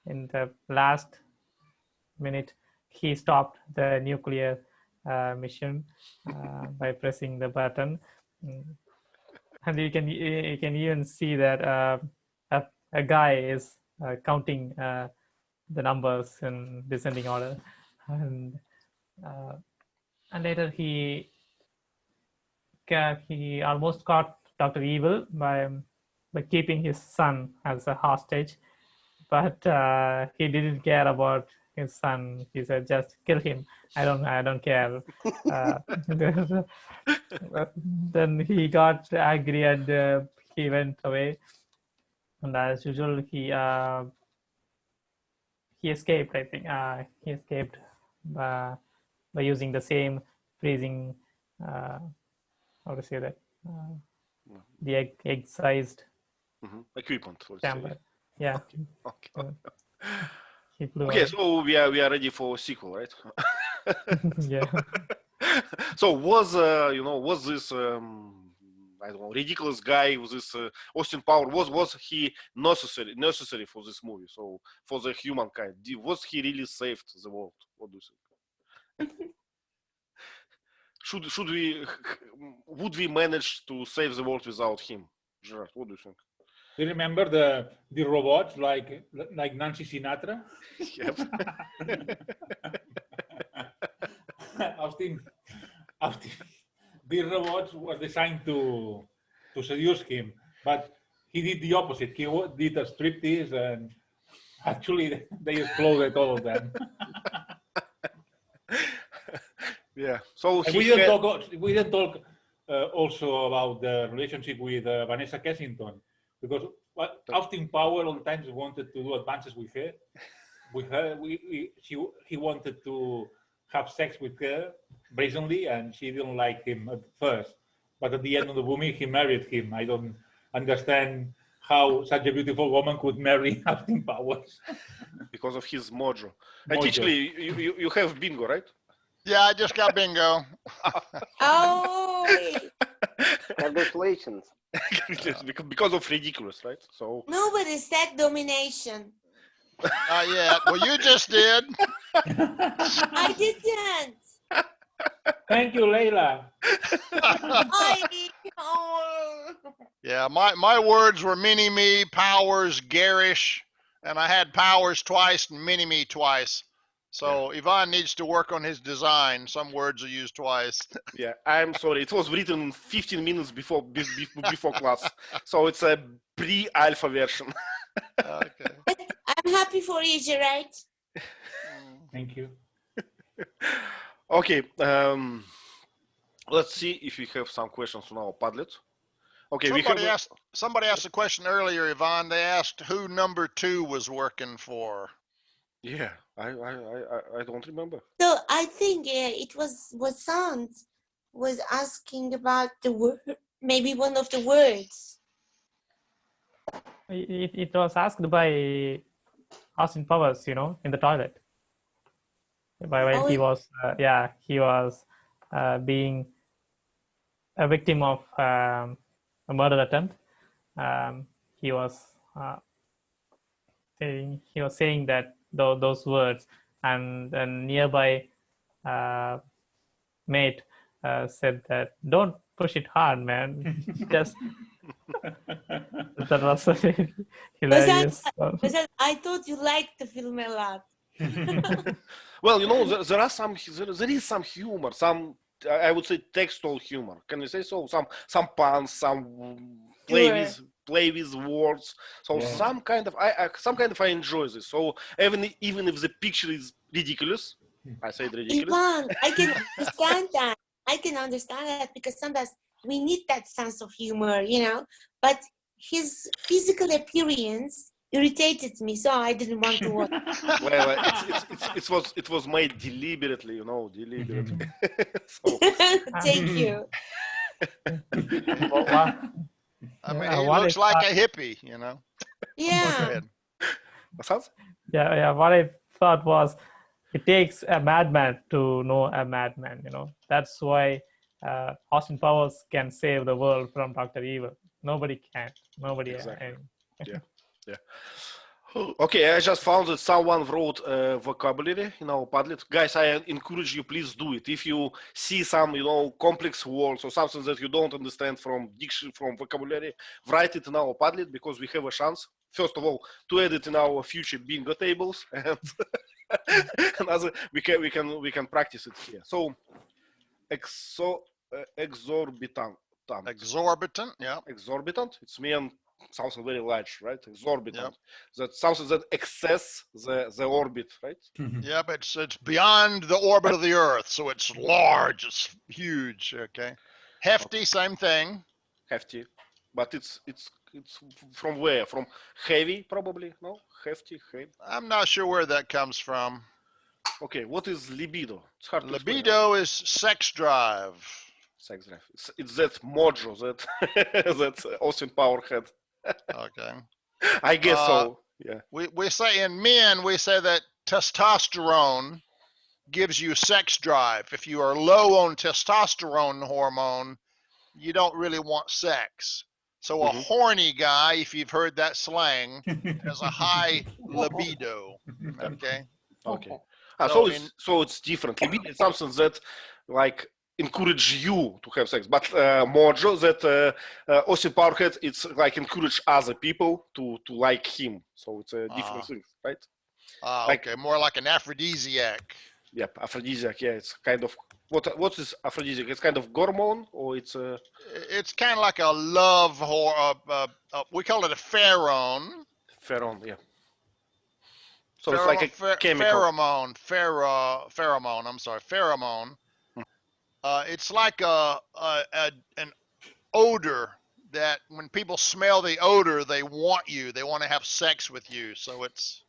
in the last minute, he stopped the nuclear mission by pressing the button. And you can even see that a guy is counting the numbers in descending order, and later he almost caught Dr. Evil by keeping his son as a hostage, but he didn't care about his son. He said, "Just kill him. I don't care." Then he got angry and he went away. And as usual, he escaped. I think he escaped by using the same freezing. How to say that? The egg-sized equipment. chamber. Yeah. Okay. He flew Okay, away. so we are ready for a sequel, right? Yeah. So was this I don't know, ridiculous guy with this Austin Powers, was he necessary for this movie? So for the humankind, was he really saved the world? What do you think? would we manage to save the world without him? Gerard, what do you think? Do you remember the robots like Nancy Sinatra? Yep. Austin, the robots were designed to seduce him, but he did the opposite. He did a striptease, and actually they exploded, all of them. Yeah. So And we didn't talk also about the relationship with Vanessa Kensington, because Austin Powers all the time wanted to do advances with her. He wanted to have sex with her brazenly, and she didn't like him at first. But at the end of the movie, he married him. I don't understand how such a beautiful woman could marry Austin Powers. Because of his mojo. And Mojo. actually, you have bingo, right? Yeah, I just got bingo. Oh, Congratulations. Because of ridiculous, right? So nobody said domination. Not yet. Well, you just did. I didn't. Thank you, Leila. Oh. Yeah, my words were mini-me, Powers, garish, and I had Powers twice and mini-me twice. So Ivan needs to work on his design. Some words are used twice. yeah, I'm sorry. It was written 15 minutes before class, so it's a pre-alpha version. Okay. I'm happy for you, Gerard. Thank you. Okay, let's see if we have some questions on our Padlet. Okay, Somebody asked a question earlier, Ivan. They asked who number 2 was working for. Yeah, I don't remember. So I think it was Wasant was asking about the word, maybe one of the words. It was asked by Austin Powers, you know, in the toilet. By when he was, he was being a victim of a murder attempt. He was saying that those words, and a nearby mate said that, "Don't push it hard, man. Just." That was hilarious. I thought you liked the film a lot. Well, you know, there is some humor, some I would say textual humor. Can you say so? Some puns, some play with words. So some kind of I enjoy this. So even if the picture is ridiculous, I say it ridiculous. Ivan, I can understand that. I can understand that because sometimes we need that sense of humor, you know. But his physical appearance irritated me, so I didn't want to watch. Well, it was made deliberately, you know, deliberately. So. Thank you. I mean, he looks like a hippie, you know. Yeah. Yeah. What I thought was, it takes a madman to know a madman. You know, that's why Austin Powers can save the world from Dr. Evil. Nobody can. Nobody. Exactly. Yeah. Okay, I just found that someone wrote vocabulary in our Padlet. Guys, I encourage you, please do it. If you see some, you know, complex words or something that you don't understand from diction, from vocabulary, write it in our Padlet, because we have a chance, first of all, to add it in our future bingo tables, and another we can practice it here. So, exorbitant. Exorbitant, yeah. Exorbitant. It's mean something very large, right? Exorbitant. Yep. That's something that excess the orbit, right? Yeah, but it's beyond the orbit of the Earth, so it's large, it's huge. Okay. Hefty, same thing. Hefty, but it's from where? From heavy, probably. No, hefty, heavy. I'm not sure where that comes from. Okay, what is libido? It's hard to explain. Libido is sex drive. Sex drive. It's that mojo that that Austin Powers had. Okay. I guess so. Yeah. We say in men, we say that testosterone gives you sex drive. If you are low on testosterone hormone, you don't really want sex. So a horny guy, if you've heard that slang, has a high libido. Okay. Okay. So it's different. Libido is something that, like, encourage you to have sex, but Mojo, that Austin Powerhead, it's like encourage other people to like him. So it's a different thing, right? Okay, more like an aphrodisiac. Yep, aphrodisiac. Yeah, it's kind of what is aphrodisiac? It's kind of hormone, or it's a. It's kind of like a love we call it a pherone. Pheromone, yeah. So it's like a chemical. Pheromone. I'm sorry, pheromone. It's like an odor that when people smell the odor, they want you. They want to have sex with you. So it's.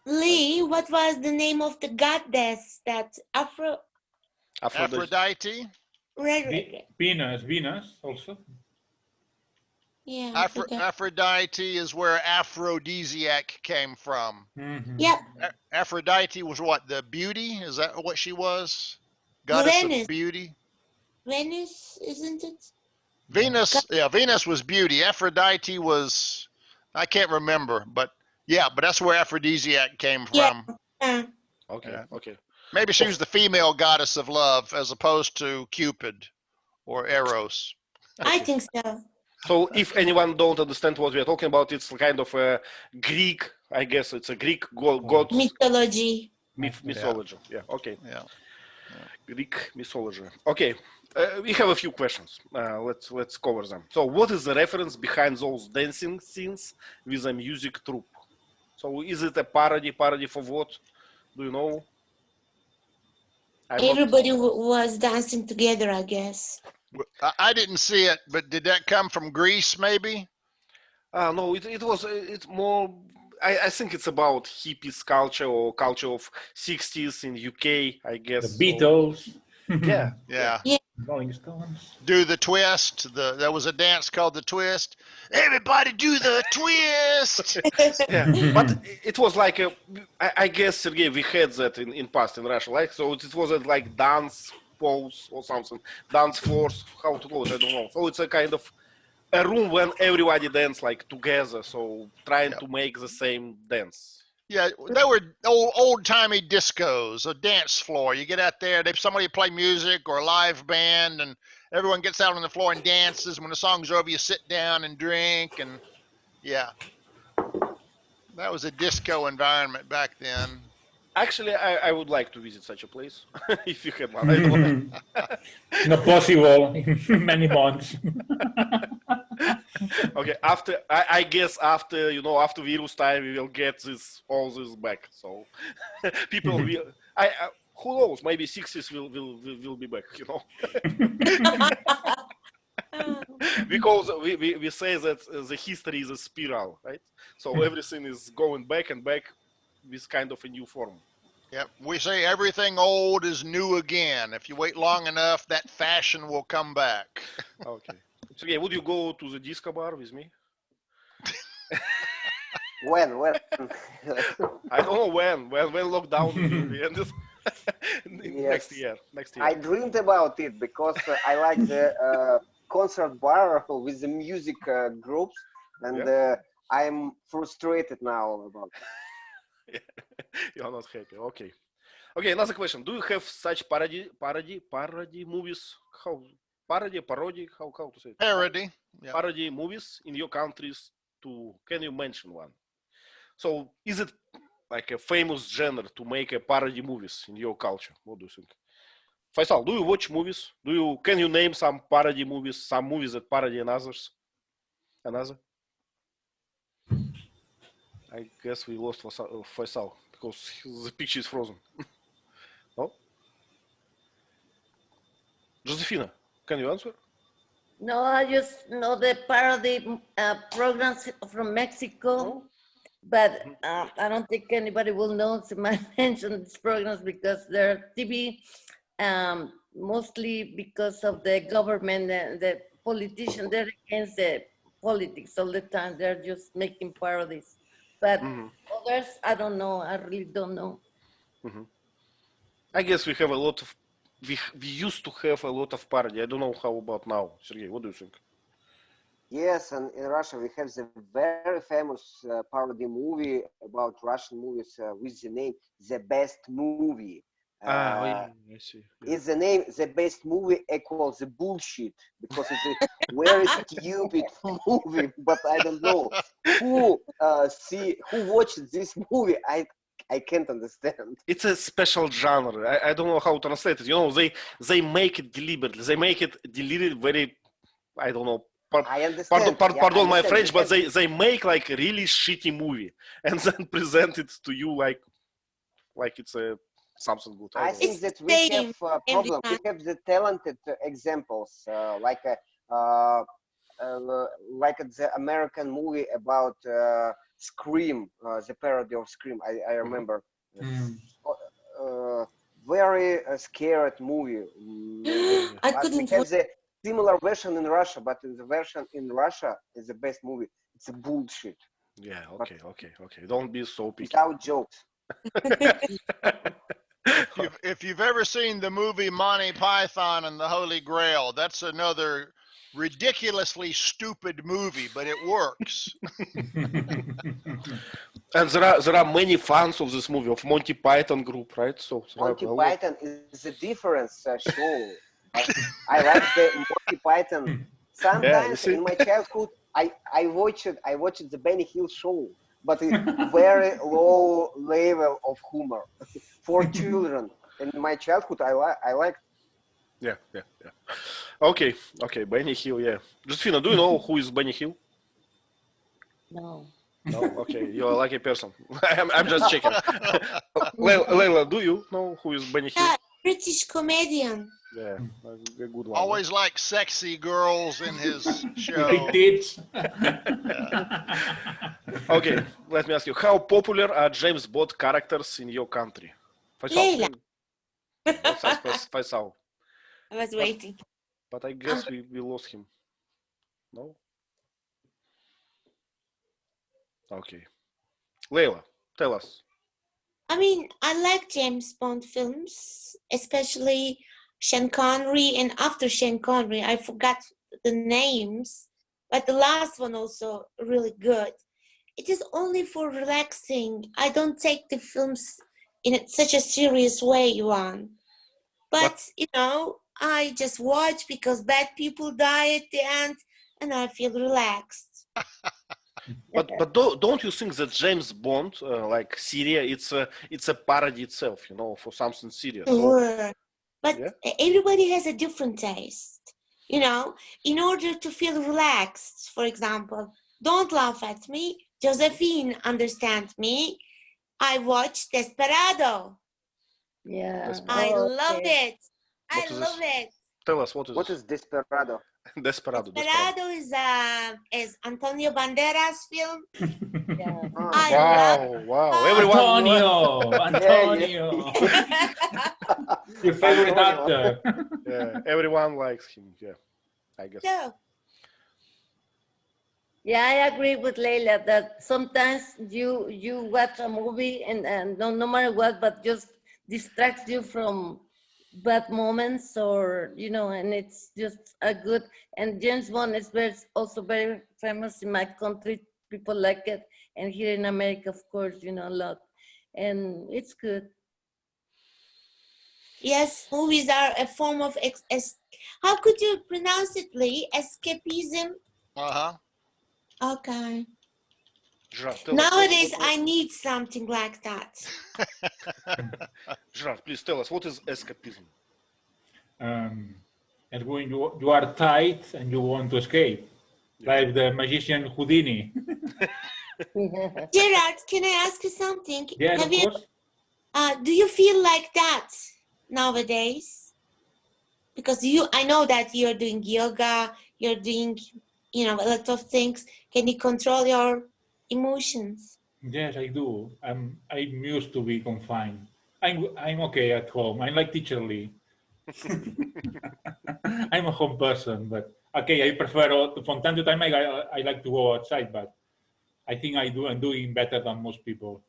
Lee, what was the name of the goddess that Aphrodite. Right. Venus also. Yeah. Aphrodite is where aphrodisiac came from. Yep. Aphrodite was what? The beauty? Is that what she was? Goddess of beauty? Venus, isn't it? Venus, yeah, Venus was beauty. Aphrodite was, I can't remember, but yeah, but that's where aphrodisiac came from. Yeah. Okay, Yeah. okay. Maybe she was the female goddess of love as opposed to Cupid or Eros. I think so. So if anyone don't understand what we are talking about, it's kind of a Greek, I guess it's a Greek god Mythology. mythology. Yeah, okay. Yeah. Greek mythology. Okay, we have a few questions. Let's cover them. So what is the reference behind those dancing scenes with a music troupe? So is it a parody for what? Do you know? Everybody was dancing together, I guess. I didn't see it, but did that come from Greece maybe? No, it's more, I think it's about hippies culture or culture of 60s in UK, I guess. The Beatles. Yeah. Yeah. Rolling Stones. Do the twist. There was a dance called the twist. Everybody do the twist. Yeah, but it was like I guess, Sergey, we had that in past in Russia, like, so it was like dance pose or something, dance floors, how to call it, I don't know. So it's a kind of a room when everybody dance like together, so trying to make the same dance. Yeah, they were old-timey discos, a dance floor. You get out there, somebody play music or a live band, and everyone gets out on the floor and dances. When the song's over, you sit down and drink, and yeah. That was a disco environment back then. Actually, I would like to visit such a place if you have one. Not possible in many months. Okay, I guess after after virus time we will get all this back. So people will. Who knows? Maybe 60s will be back. Because we say that the history is a spiral, right? So everything is going back and back with kind of a new form. Yep, we say everything old is new again. If you wait long enough, that fashion will come back. Okay. So yeah, would you go to the disco bar with me? When? I don't know when lockdown will be ended. Next year. I dreamed about it because I like the concert bar with the music groups, and I'm frustrated now about it. You're not happy. Okay. Okay, another question. Do you have such parody movies? How to say it? Parody. Yeah. Parody movies in your countries too? Can you mention one? So is it like a famous genre to make a parody movies in your culture? What do you think? Faisal, do you watch movies? Can you name some parody movies, some movies that parody others? Another? I guess we lost Faisal because the picture is frozen. No? Josefina, can you answer? No, I just know the parody programs from Mexico, but I don't think anybody will know to mention these programs because they're TV, mostly because of the government, the politicians, they're against the politics all the time. They're just making parodies. But others, I don't know. I really don't know. I guess we have a lot of, we used to have a lot of parody. I don't know how about now. Sergey, what do you think? Yes, and in Russia we have the very famous parody movie about Russian movies with the name The Best Movie. Oh, yeah, I see. Yeah. Is the name the best movie equals the bullshit because it's a very stupid movie, but I don't know who who watched this movie. I can't understand. It's a special genre. I don't know how to translate it. You know, they make it deliberately. They make it deliberately very, I don't know. I understand. Pardon my French, but they make like a really shitty movie and then present it to you like it's a something good. I think that we have a problem. We have the talented examples, like the American movie about Scream, the parody of Scream. I remember. Very scared movie. I couldn't. We have the similar version in Russia, but the version in Russia is the best movie. It's a bullshit. Yeah. Okay. Don't be so picky. Without jokes. If you've ever seen the movie Monty Python and the Holy Grail, that's another ridiculously stupid movie, but it works. And there are many fans of this movie, of Monty Python group, right? So Monty Python is a different show. I like the Monty Python. Sometimes in my childhood, I watched the Benny Hill show, but it's very low level of humor for children. In my childhood, I liked. Yeah. Okay, Benny Hill, yeah. Justina, do you know who is Benny Hill? No. No? Okay, you're a lucky person. I'm just checking. Leila, do you know who is Benny Hill? Yeah, British comedian. Yeah, a good one. Always like sexy girls in his show. Big tits. Okay, let me ask you, how popular are James Bond characters in your country? Leila. Faisal. I was waiting. But I guess we lost him. No? Okay. Leila, tell us. I mean, I like James Bond films, especially Sean Connery and after Sean Connery. I forgot the names, but the last one also really good. It is only for relaxing. I don't take the films in such a serious way, Yuan. But you know, I just watch because bad people die at the end, and I feel relaxed. But don't you think that James Bond, like Syria, it's a parody itself, you know, for something serious? Sure. But everybody has a different taste. You know, in order to feel relaxed, for example, don't laugh at me. Josephine, understand me. I watched Desperado. Yeah. I love it. What I is love it. Tell us what What is Desperado? Desperado. Desperado is Antonio Banderas film. Yeah. Wow. Everyone. Antonio. Your favorite actor. Yeah, everyone likes him. Yeah, I guess. So, Yeah, I agree with Leila that sometimes you watch a movie and no matter what, but just distracts you from bad moments or, you know, and it's just a good, and James Bond is also very famous in my country. People like it. And here in America, of course, you know, a lot. And it's good. yes, movies are a form of, how could you pronounce it, Lee? Escapism? Uh-huh. Okay. Gerard, tell us Nowadays, I need something like that. Gerard, please tell us, what is escapism? And when you are tight and you want to escape, like the magician Houdini. Gerard, can I ask you something? Yes, of course. Do you feel like that nowadays? Because I know that you're doing yoga, you're doing, you know, a lot of things. Can you control your emotions? Yes, I do. I'm used to be confined. I'm okay at home. I'm like Teacher Lee. I'm a home person, but okay, I prefer from time to time I like to go outside, but I think I'm doing better than most people.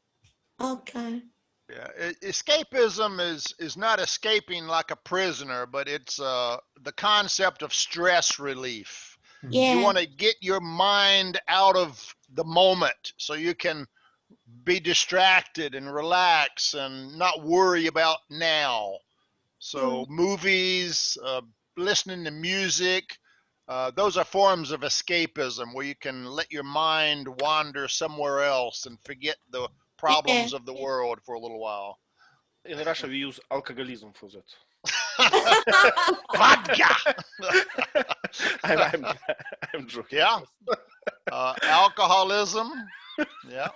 Okay. Yeah, escapism is not escaping like a prisoner, but it's the concept of stress relief. Yeah. You want to get your mind out of the moment so you can be distracted and relax and not worry about now. So movies, listening to music, those are forms of escapism where you can let your mind wander somewhere else and forget the problems of the world for a little while. In Russia, we use alcoholism for that. Vodka. I'm joking. Yeah. Alcoholism. Yeah.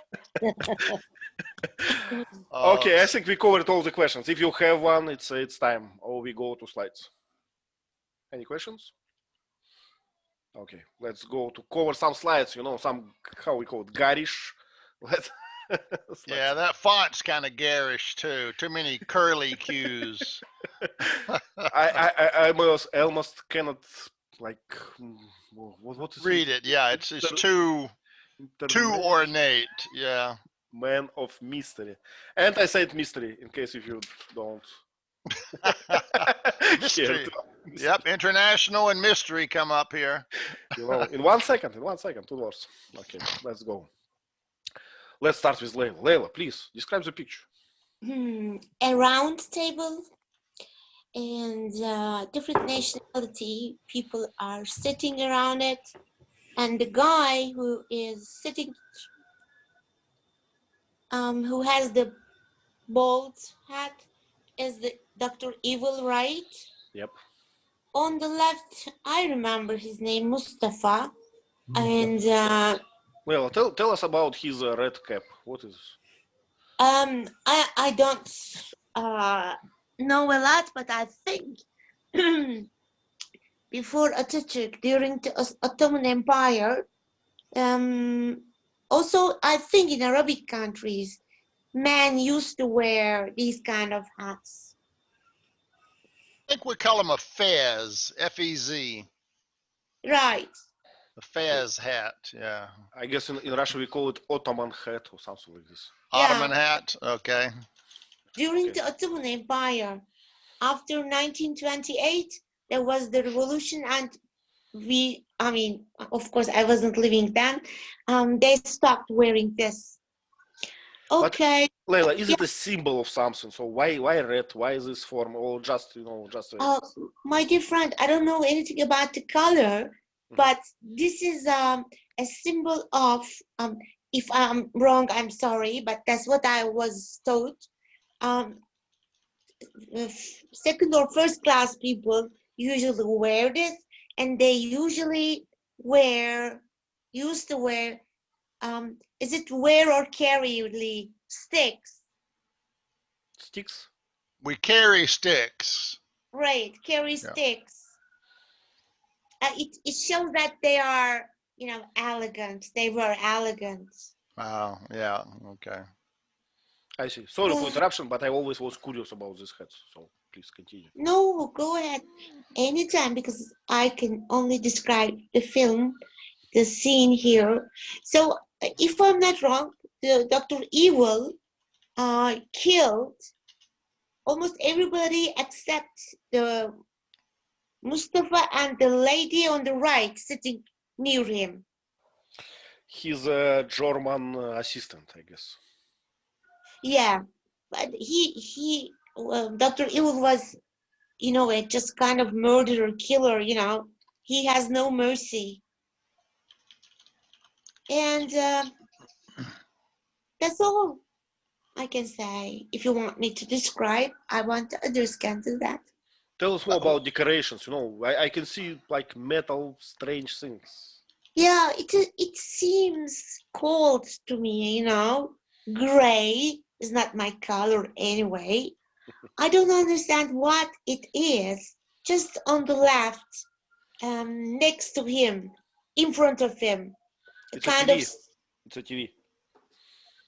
Okay, I think we covered all the questions. If you have one, it's time, or we go to slides. Any questions? Okay, let's go to cover some slides. You know, some, how we call it, garish. Let's. Yeah, that font's kind of garish too. Too many curly cues. I almost cannot like what is Read it. Yeah, it's too ornate. Yeah. Man of mystery, and I said mystery in case if you don't. Mystery. Yep, international and mystery come up here. You know, in 1 second, 2 words. Okay, let's go. Let's start with Layla. Layla, please describe the picture. A round table, and different nationality people are sitting around it, and the guy who is sitting, who has the bald hat, is the Dr. Evil, right? Yep. On the left, I remember his name, Mustafa, and Well, tell us about his red cap. What is? I don't know a lot, but I think before Atatürk, during the Ottoman Empire, also I think in Arabic countries, men used to wear these kind of hats. I think we call them a fez, F-E-Z. Right. A fez hat, yeah. I guess in Russia we call it Ottoman hat or something like this. Ottoman hat, okay. During the Ottoman Empire, after 1928, there was the revolution, and of course, I wasn't living then. They stopped wearing this. Okay. But, Layla, is it a symbol of something? So why red? Why is this form? Or just my dear friend, I don't know anything about the color, but this is a symbol of. If I'm wrong, I'm sorry, but that's what I was taught. Second or first class people usually wear this, and they usually used to wear, is it wear or carry really sticks? Sticks? We carry sticks. Right, carry sticks. It shows that they are, elegant. They were elegant. Oh, yeah, okay. I see. Sorry for interruption, but I always was curious about this hats. So please continue. No, go ahead anytime, because I can only describe the film, the scene here. So if I'm not wrong, the Dr. Evil killed almost everybody except the Mustafa and the lady on the right sitting near him. He's a German assistant, I guess. Yeah, but Dr. Evil was, just kind of murderer, killer, he has no mercy. And that's all I can say. If you want me to describe, I want others can do that. Tell us more about decorations. I can see like metal, strange things. Yeah, it seems cold to me, Gray is not my color anyway. I don't understand what it is. Just on the left, next to him, in front of him. It's a TV. It's a TV.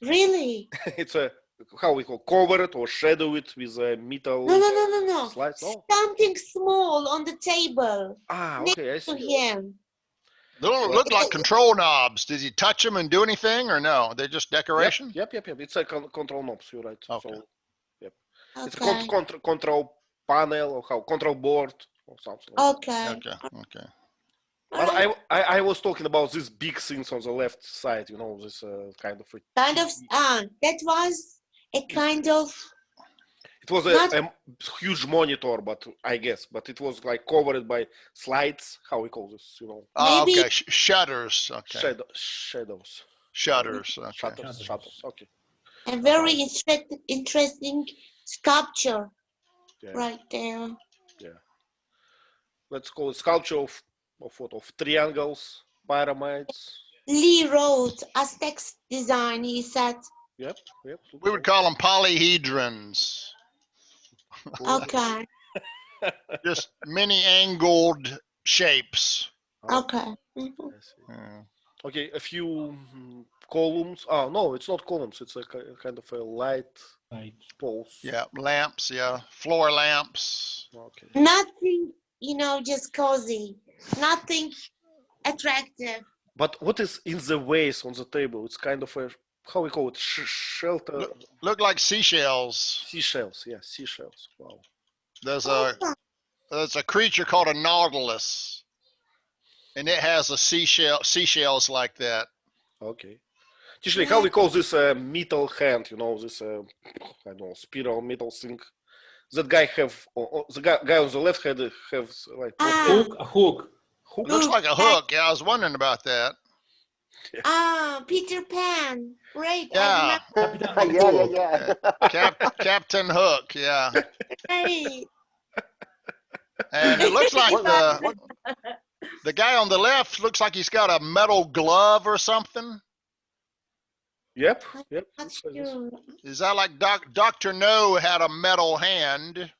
Really? It's a, how we call, cover it or shadow it with a metal. No. Slides? No? Something small on the table. Okay, I see. Next to him. They look like control knobs. Did you touch them and do anything, or no? They're just decoration? Yep. It's a control knobs, you're right. Okay. So, yep. Okay. It's a control panel or control board or something. Okay. But Alright. I was talking about these big things on the left side, you know, this kind of. Kind of, that was a kind of, It was not, a huge monitor, but I guess, but it was like covered by slides. How we call this, you know, Oh, maybe okay. Shutters. Okay. shadows, Shutters. Okay. shutters. Okay, a very interesting sculpture yeah, right there. yeah. Let's call it sculpture of what? Of triangles, pyramids. Lee wrote Aztec design, he said. Yep. We would call them polyhedrons. Okay, Just many angled shapes. okay. Mhm. I see. Yeah. Okay, a few columns. Oh no, it's not columns. It's a kind of a light Right. poles. Yeah, lamps, yeah, floor lamps. Okay. Nothing, just cozy. Nothing attractive. But what is in the vase on the table? It's kind of a, how we call it, shelter. Look like seashells. Seashells, yeah, seashells. Wow. There's Oh, a creature called a nautilus, and it has a seashells like that. Okay. Usually, how we call this metal hand? You know, this I don't know, spiral metal thing. That guy have the guy on the left hand have like what, A hook. hook? Looks like a hook. Yeah, I was wondering about that. Peter Pan. Right, Yeah, Yeah. Captain Hook. Yeah, right. and it looks like the guy on the left looks like he's got a metal glove or something. Yep. Not looks like this. sure. Is that like Dr. No had a metal hand?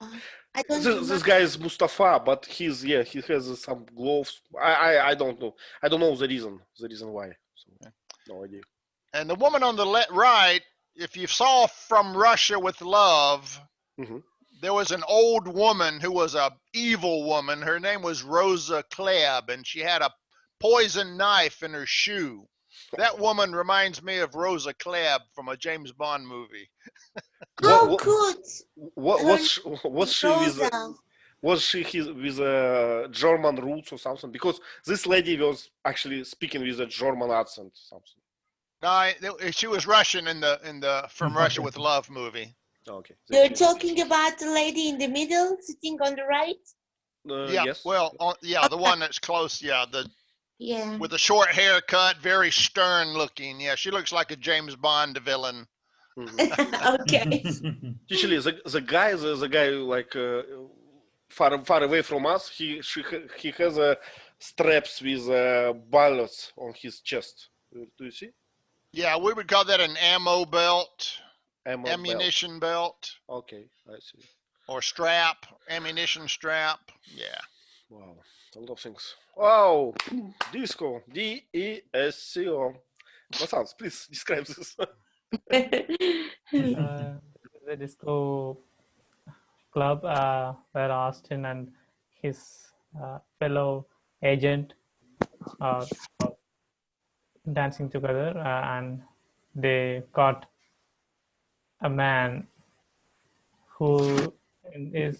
I don't This guy is Mustafa, but he has some gloves. I don't know. I don't know the reason why. So, no idea. And the woman on the right, if you saw From Russia with Love, Mhm. there was an old woman who was a evil woman. Her name was Rosa Klebb, and she had a poison knife in her shoe. That woman reminds me of Rosa Klebb from a James Bond movie. How What- could Was she with Rosa? with German roots or something? Because this lady was actually speaking with a German accent. Something. No, she was Russian in the From Russia with Love movie. Okay. You're talking about the lady in the middle, sitting on the right? Yeah, Yes. well, yeah, the one that's close. Yeah, Yeah. with a short haircut, very stern looking. Yeah, she looks like a James Bond villain. Mhm. Okay. Usually, the guy like far away from us. He has straps with bullets on his chest. Do you see? Yeah, we would call that an ammo belt, Ammo belt. ammunition belt, Okay, I see. or strap, ammunition strap. Yeah. Wow, a lot of things. Wow, disco, DESCO. Vasants, please describe this. The disco club where Austin and his fellow agent are dancing together, and they got a man who is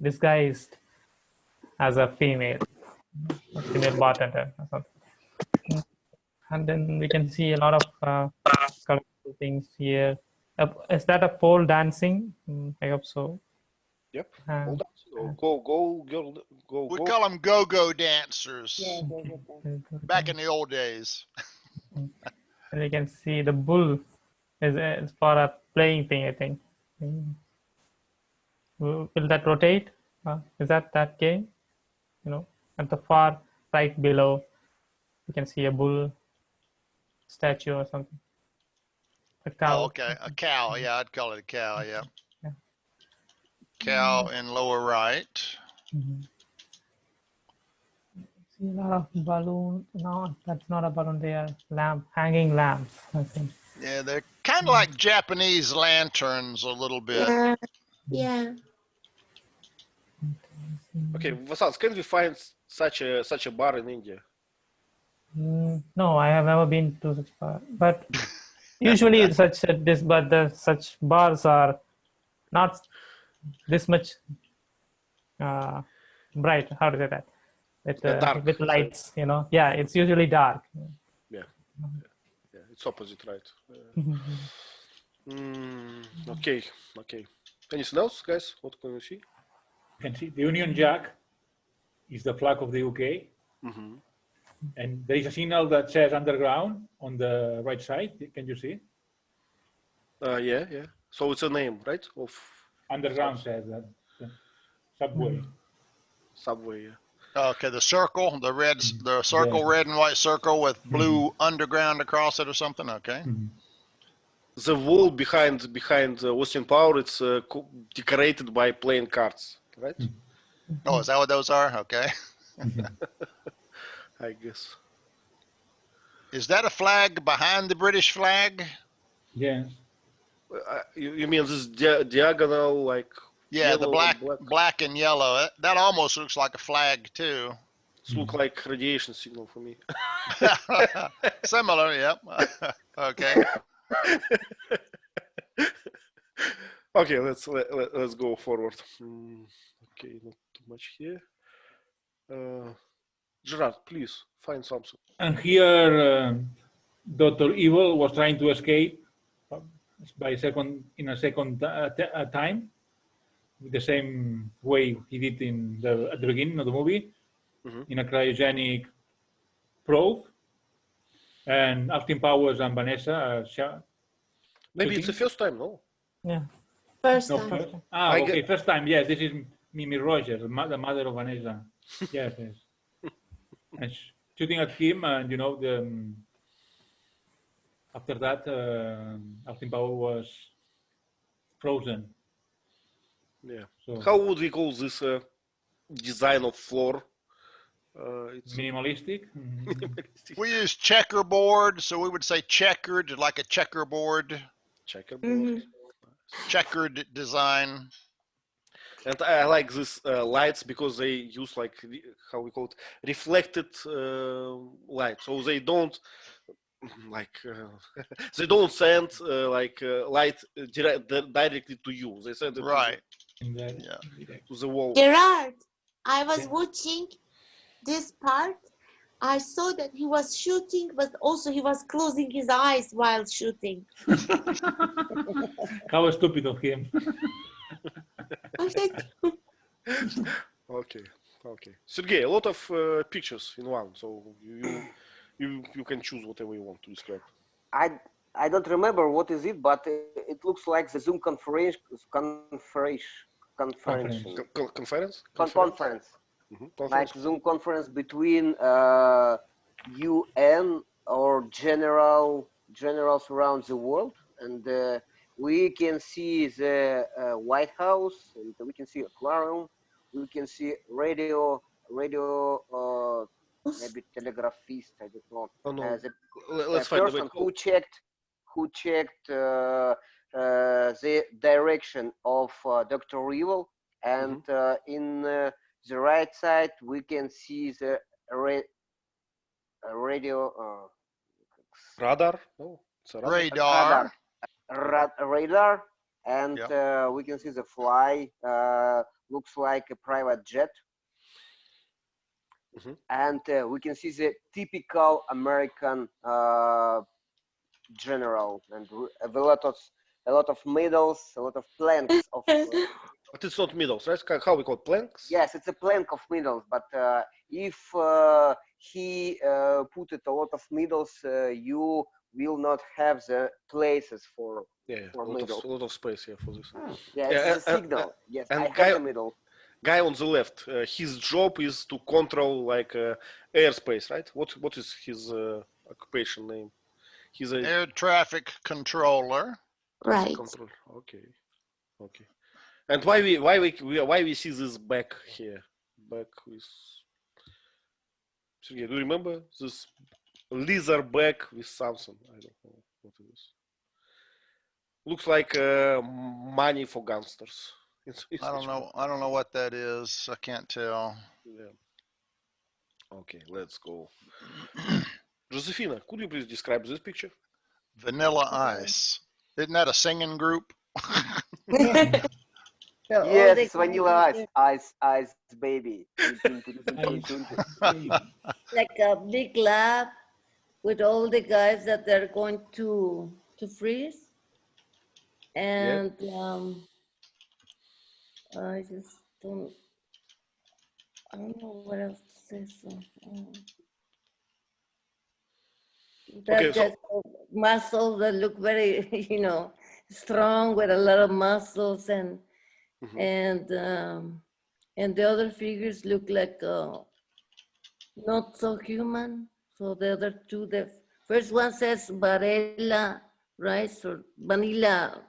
disguised as a female bartender or something. And then we can see a lot of colorful things here. Is that a pole dancing? I hope so. Yep. Uh, Hold on. Go, girl, go, We go. call them go-go dancers back in and the old days. we can see the bull is for a playing thing, I think. Will that rotate? Is that game? At the far right below, you can see a bull statue or something. A cow. Oh, okay, a cow. Yeah, I'd call it a cow. Yeah. Yeah. Cow in lower right. Mhm. See a lot of balloon. No, that's not a balloon. They are hanging lamps, I think. Yeah, they're kind of like Japanese lanterns a little bit. Yeah. Yeah. Okay, Vasants, can we find such a bar in India? No, I have never been to such bar. But usually such bars are not this much bright. How to say that? Dark, With sorry. lights, you know. Yeah, it's usually dark. Yeah, it's opposite, right? Okay, okay. Anything else, guys? What can you see? You can see the Union Jack is the flag of the UK. Mm-hmm. And there is a signal that says underground on the right side. Can you see? Yeah, yeah. So it's a name, right? Of Underground says that. The subway. subway. Yeah. Okay, the circle, the circle, red and white circle with blue underground across it or something. Okay. The wall behind Austin Power, it's decorated by playing cards, right? Oh, is that what those are? Okay. I guess. Is that a flag behind the British flag? Yes. You mean this diagonal, like? Yeah, the yellow, black and yellow. That almost looks like a flag too. It looks like radiation signal for me. Similar, yep. Okay. Okay, let's go forward. Okay, not too much here. Gerard, please find something. And here, Dr. Evil was trying to escape in a second time, with the same way he did at the beginning of the movie, in a cryogenic probe. And Austin Powers and Vanessa Maybe it's the first time, no? Yeah. First No, time. okay, first time. Yes, this is Mimi Rogers, the mother of Vanessa. Yes, yes. And shooting at him, and after that, Austin Powers was frozen. Yeah. So How would we call this design of floor? It's minimalistic. We use checkerboard, so we would say checkered, like a checkerboard, checkerboard. checkered design. And I like these lights because they use like how we call it, reflected light. So they don't they don't send light directly to you. They send it Right. to the wall. Gerard, I was watching this part. I saw that he was shooting, but also he was closing his eyes while shooting. How stupid of him. Okay. Sergey, a lot of pictures in one, so you can choose whatever you want to describe. I don't remember what is it, but it looks like the Zoom conference. Conference. Like Zoom conference between UN or generals around the world, and we can see the White House, and we can see aquarium, we can see radio, maybe telegraphist, I don't know. Oh, no. The person who checked the direction of Dr. Evil, and in the right side we can see the radio radar. No, it's a radar, and we can see the fly. Looks like a private jet. And we can see the typical American general, and a lot of medals, a lot of planks of. But it's not medals, right? How we call it, planks? Yes, it's a plank of medals. But if he put it a lot of medals, you will not have the places for medals. A lot of space here for this. Yeah, it's a signal. Yes, and I have the medal. Guy on the left, his job is to control like airspace, right? What is his occupation name? He's a air traffic controller. Right. Okay. And why we see this back here? Back with Sergey, do you remember this leather bag with something? I don't know what it is. Looks like money for gangsters. I don't know what that is. I can't tell. Yeah. Okay, let's go. Josefina, could you please describe this picture? Vanilla Ice. Isn't that a singing group? So all Yes, the it's Vanilla guys Ice Baby. like a big lab with all the guys that they're going to freeze. And I just don't, I don't know what else to say. So that Okay, so just muscles that look very, strong with a lot of muscles, and the other figures look like not so human. So the other two, the first one says Varela rice or vanilla,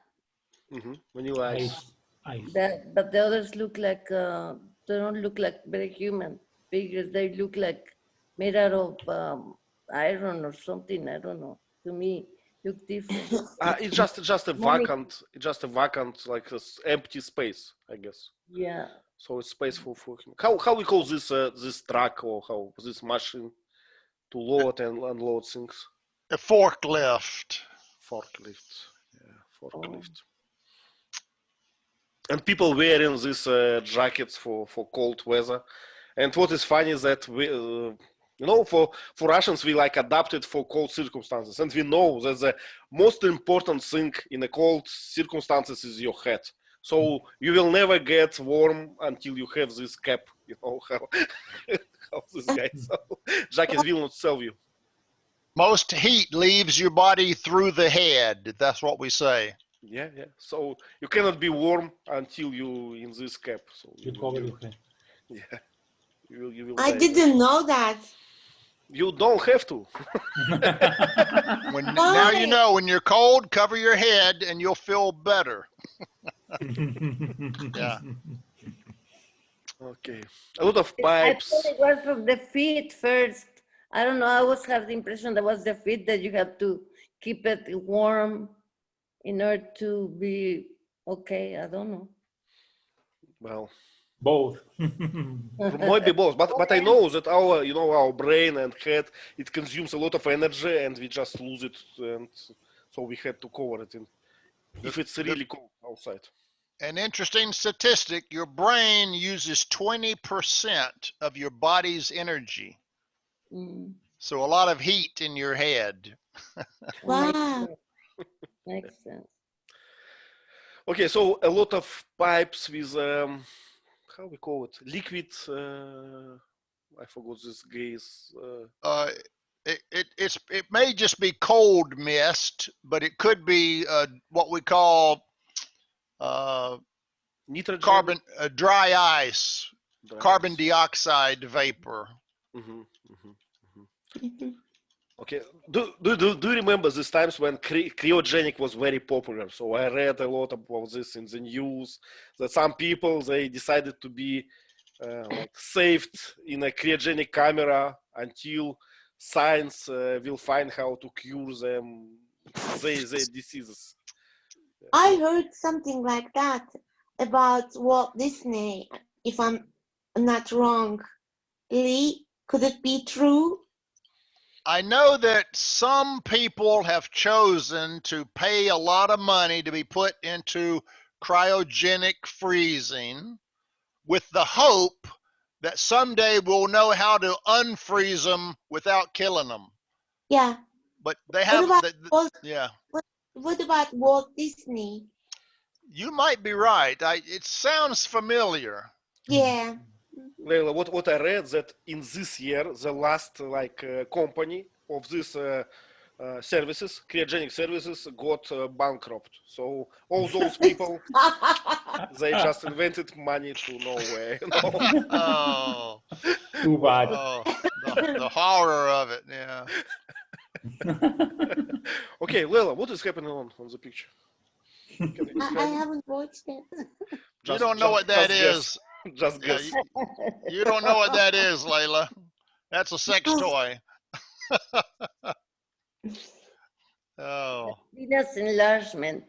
Vanilla Ice. Ice. but the others look like they don't look like very human figures. They look like made out of iron or something. I don't know. To me, look different. It's just a Mommy. vacant, like empty space, I guess. Yeah. So it's space for him. How we call this this truck, or how this machine to load and unload things? A forklift. Forklift. Yeah, forklift. And people wearing these jackets for cold weather. And what is funny is that we, for Russians, we like adapted for cold circumstances, and we know that the most important thing in a cold circumstances is your hat. So you will never get warm until you have this cap. You know how this guy. So jackets will not sell you. Most heat leaves your body through the head. That's what we say. Yeah. So you cannot be warm until you in this cap. So You cover your head. yeah. You will I die. didn't know that. You don't have to. Now you know, when you're cold, cover your head and you'll feel better. Yeah. Okay. A lot of I pipes. thought it was from the feet first. I don't know. I always have the impression that was the feet that you have to keep it warm in order to be okay. I don't know. Well, Both. might be both, but I know that our brain and head, it consumes a lot of energy, and we just lose it, and so we had to cover it in if it's really cold outside. An interesting statistic, your brain uses 20% of your body's energy. Mm. So a lot of heat in your head. Wow. Makes sense. Okay, so a lot of pipes with how we call it, liquid. I forgot this gas. It may just be cold mist, but it could be what we call Nitrogen. dry ice, carbon dioxide vapor. Okay. Do you remember these times when cryogenic was very popular? So I read a lot about this in the news, that some people, they decided to be like saved in a cryogenic camera until science will find how to cure them, their diseases. I heard something like that about Walt Disney, if I'm not wrong. Lee, could it be true? I know that some people have chosen to pay a lot of money to be put into cryogenic freezing with the hope that someday we'll know how to unfreeze them without killing them. Yeah. But they have, yeah. What about Walt Disney? You might be right. It sounds familiar. Yeah. Leila, what I read that in this year, the last company of this services, cryogenic services, got bankrupt. So all those people, they just invented money to nowhere. Oh, too bad. Oh, the horror of it. Yeah. Okay, Leila, what is happening on the picture? I haven't watched it. You don't know what that is. Just guess. You don't know what that is, Layla. That's a sex toy. Oh. Venus enlargement.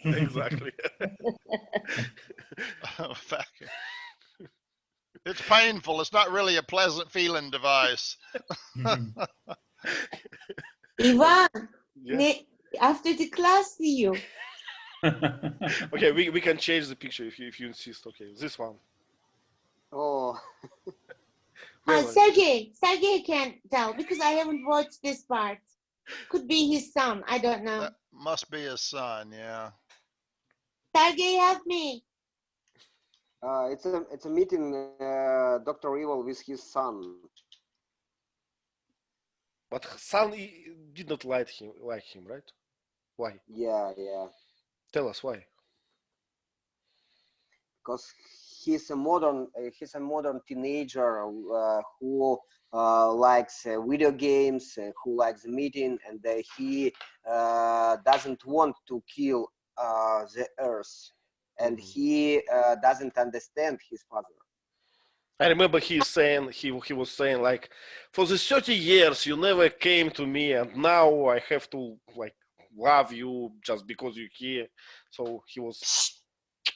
Exactly. It's painful. It's not really a pleasant feeling device. Ivan, Yeah. after the class, see you. Okay, we can change the picture if you insist. Okay, this one. Oh, Well, Sergey can't tell because I haven't watched this part. Could be his son. I don't know. That must be his son. Yeah. Sergey, help me. it's a meeting Dr. Evil with his son. but son did not like him, right? Why? Yeah. Tell us why. Because he's a modern teenager who likes video games, who likes meeting, and he doesn't want to kill the Earth, and he doesn't understand his father. I remember he was saying like, for the 30 years you never came to me, and now I have to like love you just because you're here. So he was.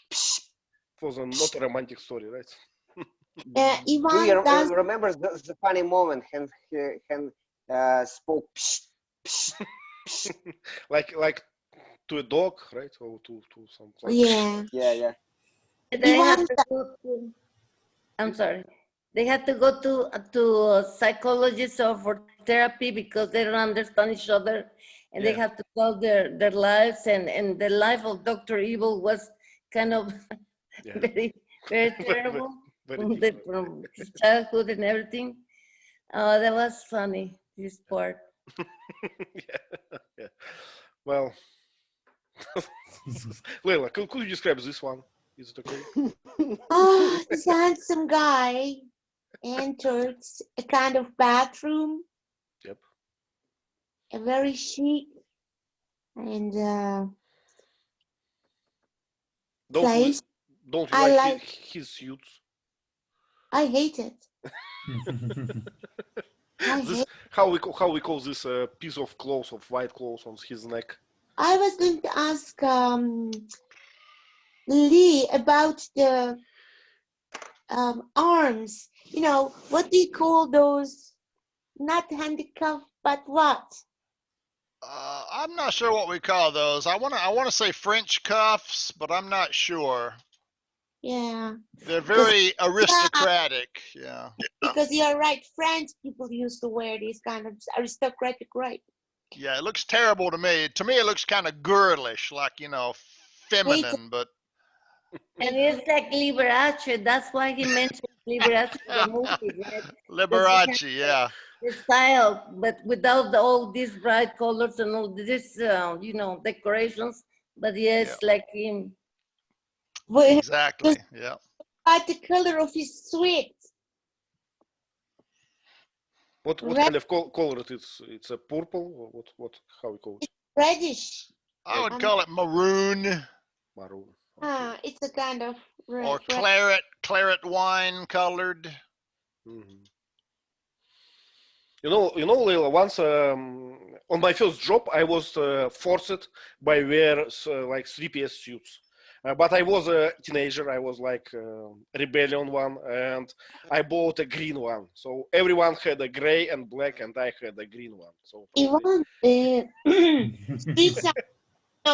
It was not a romantic story, right? Do you Ivan does. remember the funny moment when he spoke like to a dog, right? Or to some. Yeah. yeah. They Ivan had to go to, I'm sorry. They had to go to psychologists or for therapy because they don't understand each other, and they Yeah. had to tell their lives, and the life of Dr. Evil was kind of Yeah. very terrible Very different. from his childhood and everything. That was funny, this part. Yeah. Well, Leila, could you describe this one? Is it okay? This handsome guy entered a kind of bathroom, Yep. a very chic and Don't place. don't you I like like. his suits? I hate it. I This hate. how we call this piece of cloth, of white cloth on his neck. I was going to ask Lee about the arms. You know, what do you call those? Not handicraft, but what? I'm not sure what we call those. I wanna say French cuffs, but I'm not sure. Yeah, They're very aristocratic. Yeah. because you're right. French people used to wear these kind of aristocratic, right? Yeah, it looks terrible to me. To me, it looks kind of girlish, like, feminine, but And it's like Liberace. That's why he mentioned Liberace in the movie, right? Liberace, yeah. The style, but without all these bright colors and all this, decorations. But yes, like him. Well, Exactly, yeah. at the color of his sweat. What Red. kind of color it is? It's a purple or what? How we call it? Reddish. I would call it maroon Maroon. It's a kind of red. or claret wine colored. Mm-hmm. You know, Leila, once on my first job, I was forced by wear like 3-piece suits. But I was a teenager. I was like rebellion one, and I bought a green one. So everyone had a gray and black, and I had a green one. So Ivan,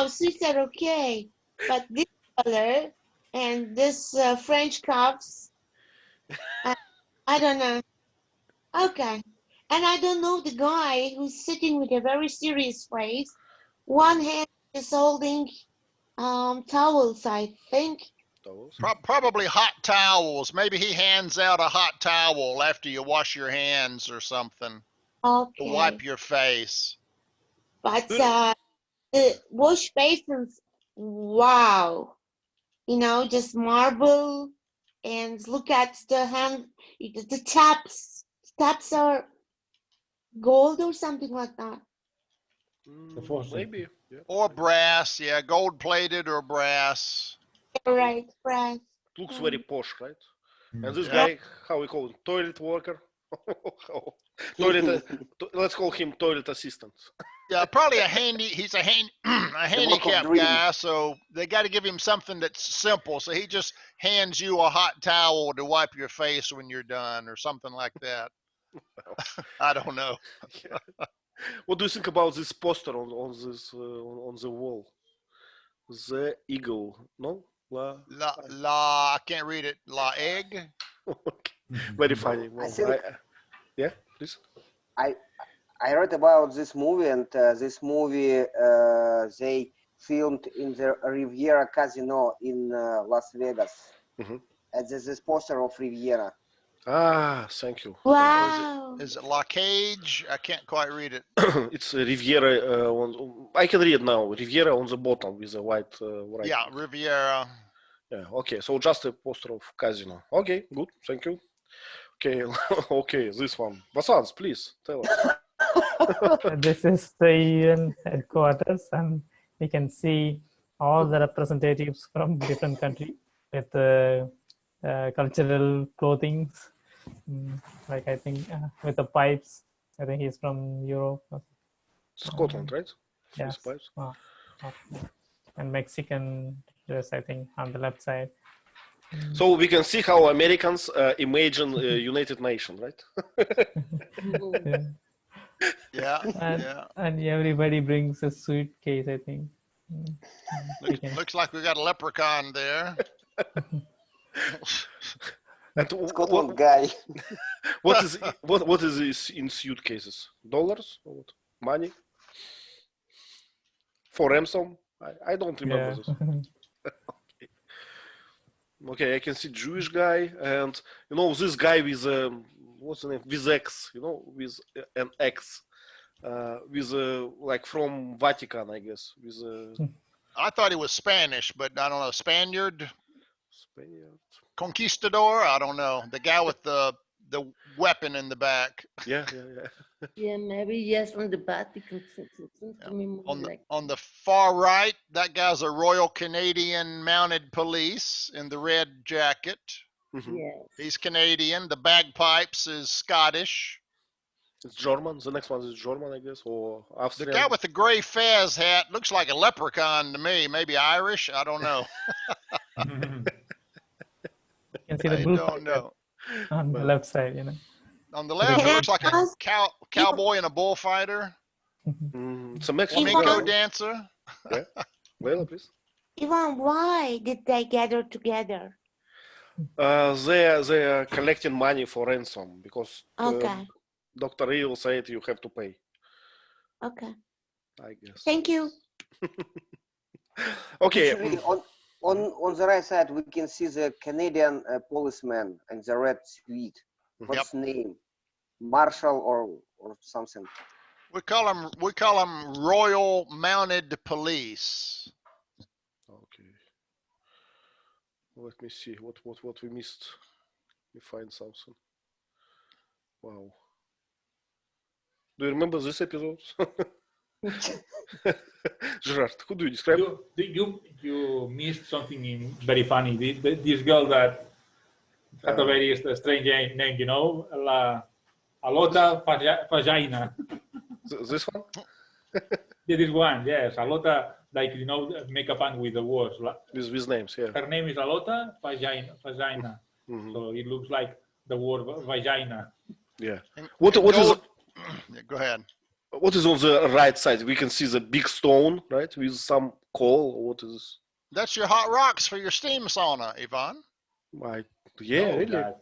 suits are okay, but this color and this French cuffs, I don't know. Okay, and I don't know the guy who's sitting with a very serious face. One hand is holding towels, I think. towels. Probably hot towels. Maybe he hands out a hot towel after you wash your hands or something to Okay, wipe your face. but the wash basins, wow, just marble, and look at the hand, the taps. Taps are gold or something like that. Maybe. Yeah. Or brass, yeah, gold plated or brass. Right, right. Looks very posh, right? And this Yeah. guy, how we call him, toilet worker. Toilet. Let's call him toilet assistant. Yeah, probably he's a handicapped dreams. guy, so they got to give him something that's simple. So he just hands you a hot towel to wipe your face when you're done or something like that. I don't know. What do you think about this poster on this on the wall? The eagle. No? La. La, I can't read it. La egg. Okay. Very funny. I Well, think yeah, please. I read about this movie, and this movie they filmed in the Riviera Casino in Las Vegas. Mhm. And there's this poster of Riviera. Ah, thank you. Wow. Is it La Cage? I can't quite read it. It's Riviera. I can read now. Riviera on the bottom with a white writing. Yeah, Riviera. Yeah. Okay. So just a poster of casino. Okay. Good. Thank you. Okay. Okay. This one. Vasants, please tell us. This is the UN headquarters, and we can see all the representatives from different countries with cultural clothing, like I think with the pipes. I think he's from Europe. Scotland, right? Yes. These pipes. Okay. And Mexican dress, I think, on the left side. So we can see how Americans imagine United Nations, right? Yeah. Yeah, And, yeah. and everybody brings a suitcase, I think. We can- Looks like we got a leprechaun there. And Scotland guy. what is this in suitcases? Dollars or what? Money? For ransom? I don't remember Yeah. this. Okay, I can see Jewish guy, and you know this guy with what's the name? With X, you know, with an X, with like from Vatican, I guess, with I thought he was Spanish, but I don't know. Spaniard, Spaniard. conquistador. I don't know. The guy with the weapon in the back. Yeah. Yeah, maybe yes, from the Vatican. Seems to me more On the like on the far right, that guy's a Royal Canadian Mounted Police in the red jacket. Mhm. yes. He's Canadian. The bagpipes is Scottish. It's German. The next one is German, I guess, or The Austrian. guy with the gray fez hat looks like a leprechaun to me. Maybe Irish. I don't know. You can see the I bullfighter don't know. on the left side, you know. On the left, it Can I looks like a ask- cowboy and a bullfighter. It's a Mexican Flamenco guy. dancer. Leila, please. Ivan, why did they gather together? They are collecting money for ransom because Okay. Dr. Evil said you have to pay, Okay. I guess. Thank you. Okay. Actually, on the right side, we can see the Canadian policeman in the red suit. What's name? Marshall or something. We call them Royal Mounted Police. Okay. Let me see what we missed. We find something. Wow. Do you remember this episode? Gerard, who do you describe? You missed something very funny. This girl that had a very strange name, you know, Alota Vagina. This one? Yeah, this one, yes, Alota, like, you know, make a pun with the words. With names, yeah. Her name is Alota Vagina. Mhm. So it looks like the word vagina. Yeah. And- What and is Yeah, go ahead. what is on the right side? We can see the big stone, right, with some coal. What is? That's your hot rocks for your steam sauna, Ivan. Yeah, No, really. that-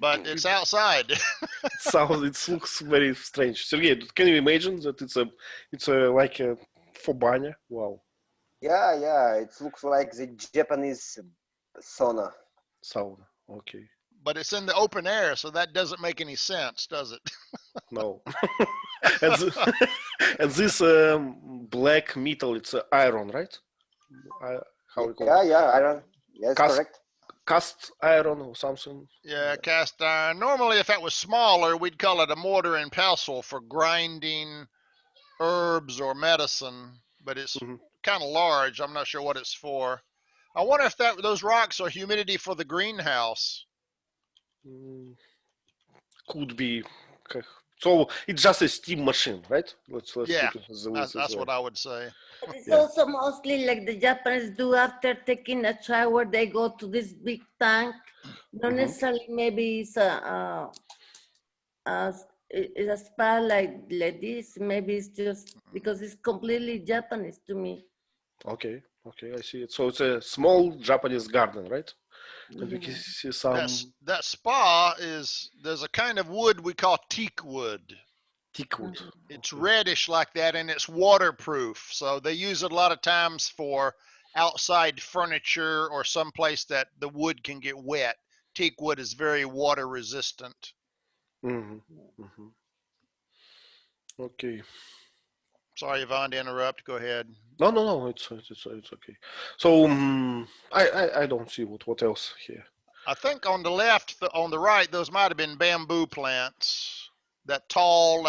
But it's outside. It looks very strange. Sergey, can you imagine that it's like a for banya? Wow, Yeah, it looks like the Japanese sauna. sauna. Okay, But it's in the open air, so that doesn't make any sense, does it? no. and this black metal, it's iron, right? How we call it? Yeah, iron. Yes, Cast- correct. Cast iron or something. Yeah, cast iron. Normally, if that was smaller, we'd call it a mortar and pestle for grinding herbs or medicine. But it's Mhm. kind of large. I'm not sure what it's for. I wonder if those rocks are humidity for the greenhouse. Could be. So it's just a steam machine, right? Let's Yeah, put it the way That's, it is, that's what I would say. But it's Yeah. also mostly like the Japanese do after taking a shower, they go to this big tank. Not Mhm. necessarily maybe it's a spa like this. Maybe it's just because it's completely Japanese to me. Okay, okay, I see it. So it's a small Japanese garden, right? And we can Yeah. see some That spa is, there's a kind of wood we call teak wood. teak wood. It's reddish like that, and it's waterproof. So they use it a lot of times for outside furniture or someplace that the wood can get wet. Teak wood is very water resistant. Hmm. Hmm. Okay. Sorry, Yvonne, to interrupt. Go ahead. No, no, no. It's okay. So I don't see what else here. I think on the left, on the right, those might have been bamboo plants. That tall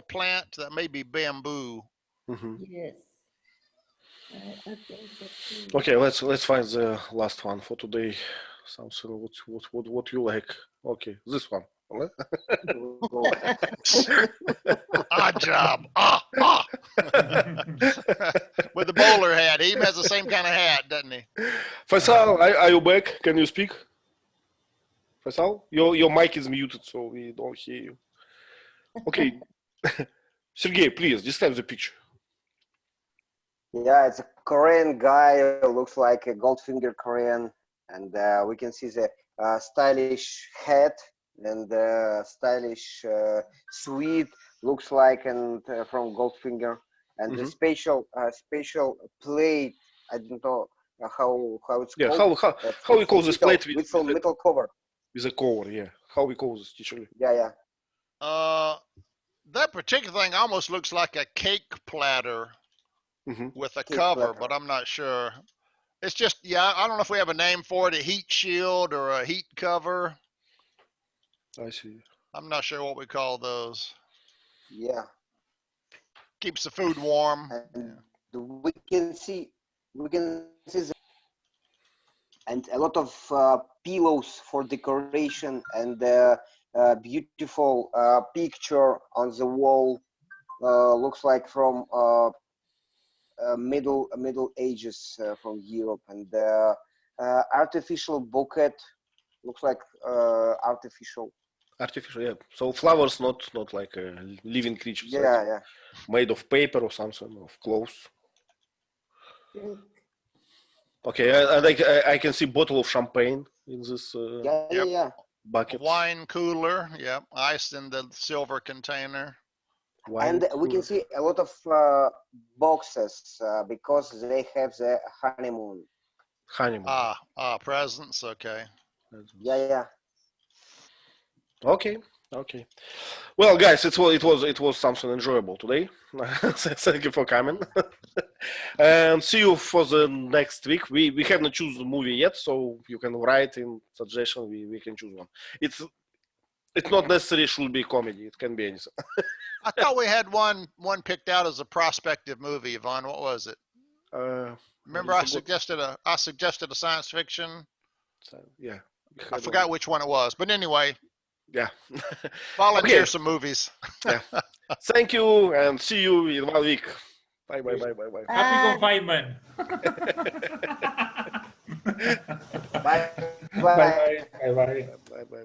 plant, that may be bamboo. Hmm. Yes. I think so too. Okay, let's find the last one for today. Something what you like. Okay, this one. Odd job. With the bowler hat. He even has the same kind of hat, doesn't he? Faisal, are you back? Can you speak? Faisal, your mic is muted, so we don't hear you. Okay, Sergey, please describe the picture. Yeah, it's a Korean guy who looks like a Goldfinger Korean, and we can see the stylish hat and stylish suite looks like and from Goldfinger, and the special plate. I don't know how it's Yeah, called. how we call this plate with some metal cover? With a cover? Yeah, how we call this, teacher? Yeah. That particular thing almost looks like a cake platter with a Cake cover, platter. but I'm not sure. It's just, yeah, I don't know if we have a name for it, a heat shield or a heat cover. I see. I'm not sure what we call those. Yeah, Keeps the food warm. and we can see the, and a lot of pillows for decoration and beautiful picture on the wall. Looks like from Middle Ages from Europe, and artificial bouquet looks like artificial. Artificial, yeah. So flowers, not like living creatures. Yeah, right? yeah. Made of paper or something, of cloth. Okay, and I can see bottle of champagne in this Yeah. bucket. A wine cooler, yep, ice in the silver container. Wine And we can cooler. see a lot of boxes because they have the honeymoon. Honeymoon. Presents, okay. Yeah. Okay. Well, guys, it was something enjoyable today. Thank you for coming, and see you for the next week. We haven't choose the movie yet, so you can write in suggestion. We can choose one. It's not necessarily should be comedy. It can be anything. I thought we had one picked out as a prospective movie, Yvonne. What was it? Remember, I suggested a science fiction. Yeah. I forgot which one it was, but anyway. Yeah. Volunteer Okay. some movies. Yeah. Thank you, and see you in 1 week. Bye. Happy confinement. Bye. Bye. Bye. Bye.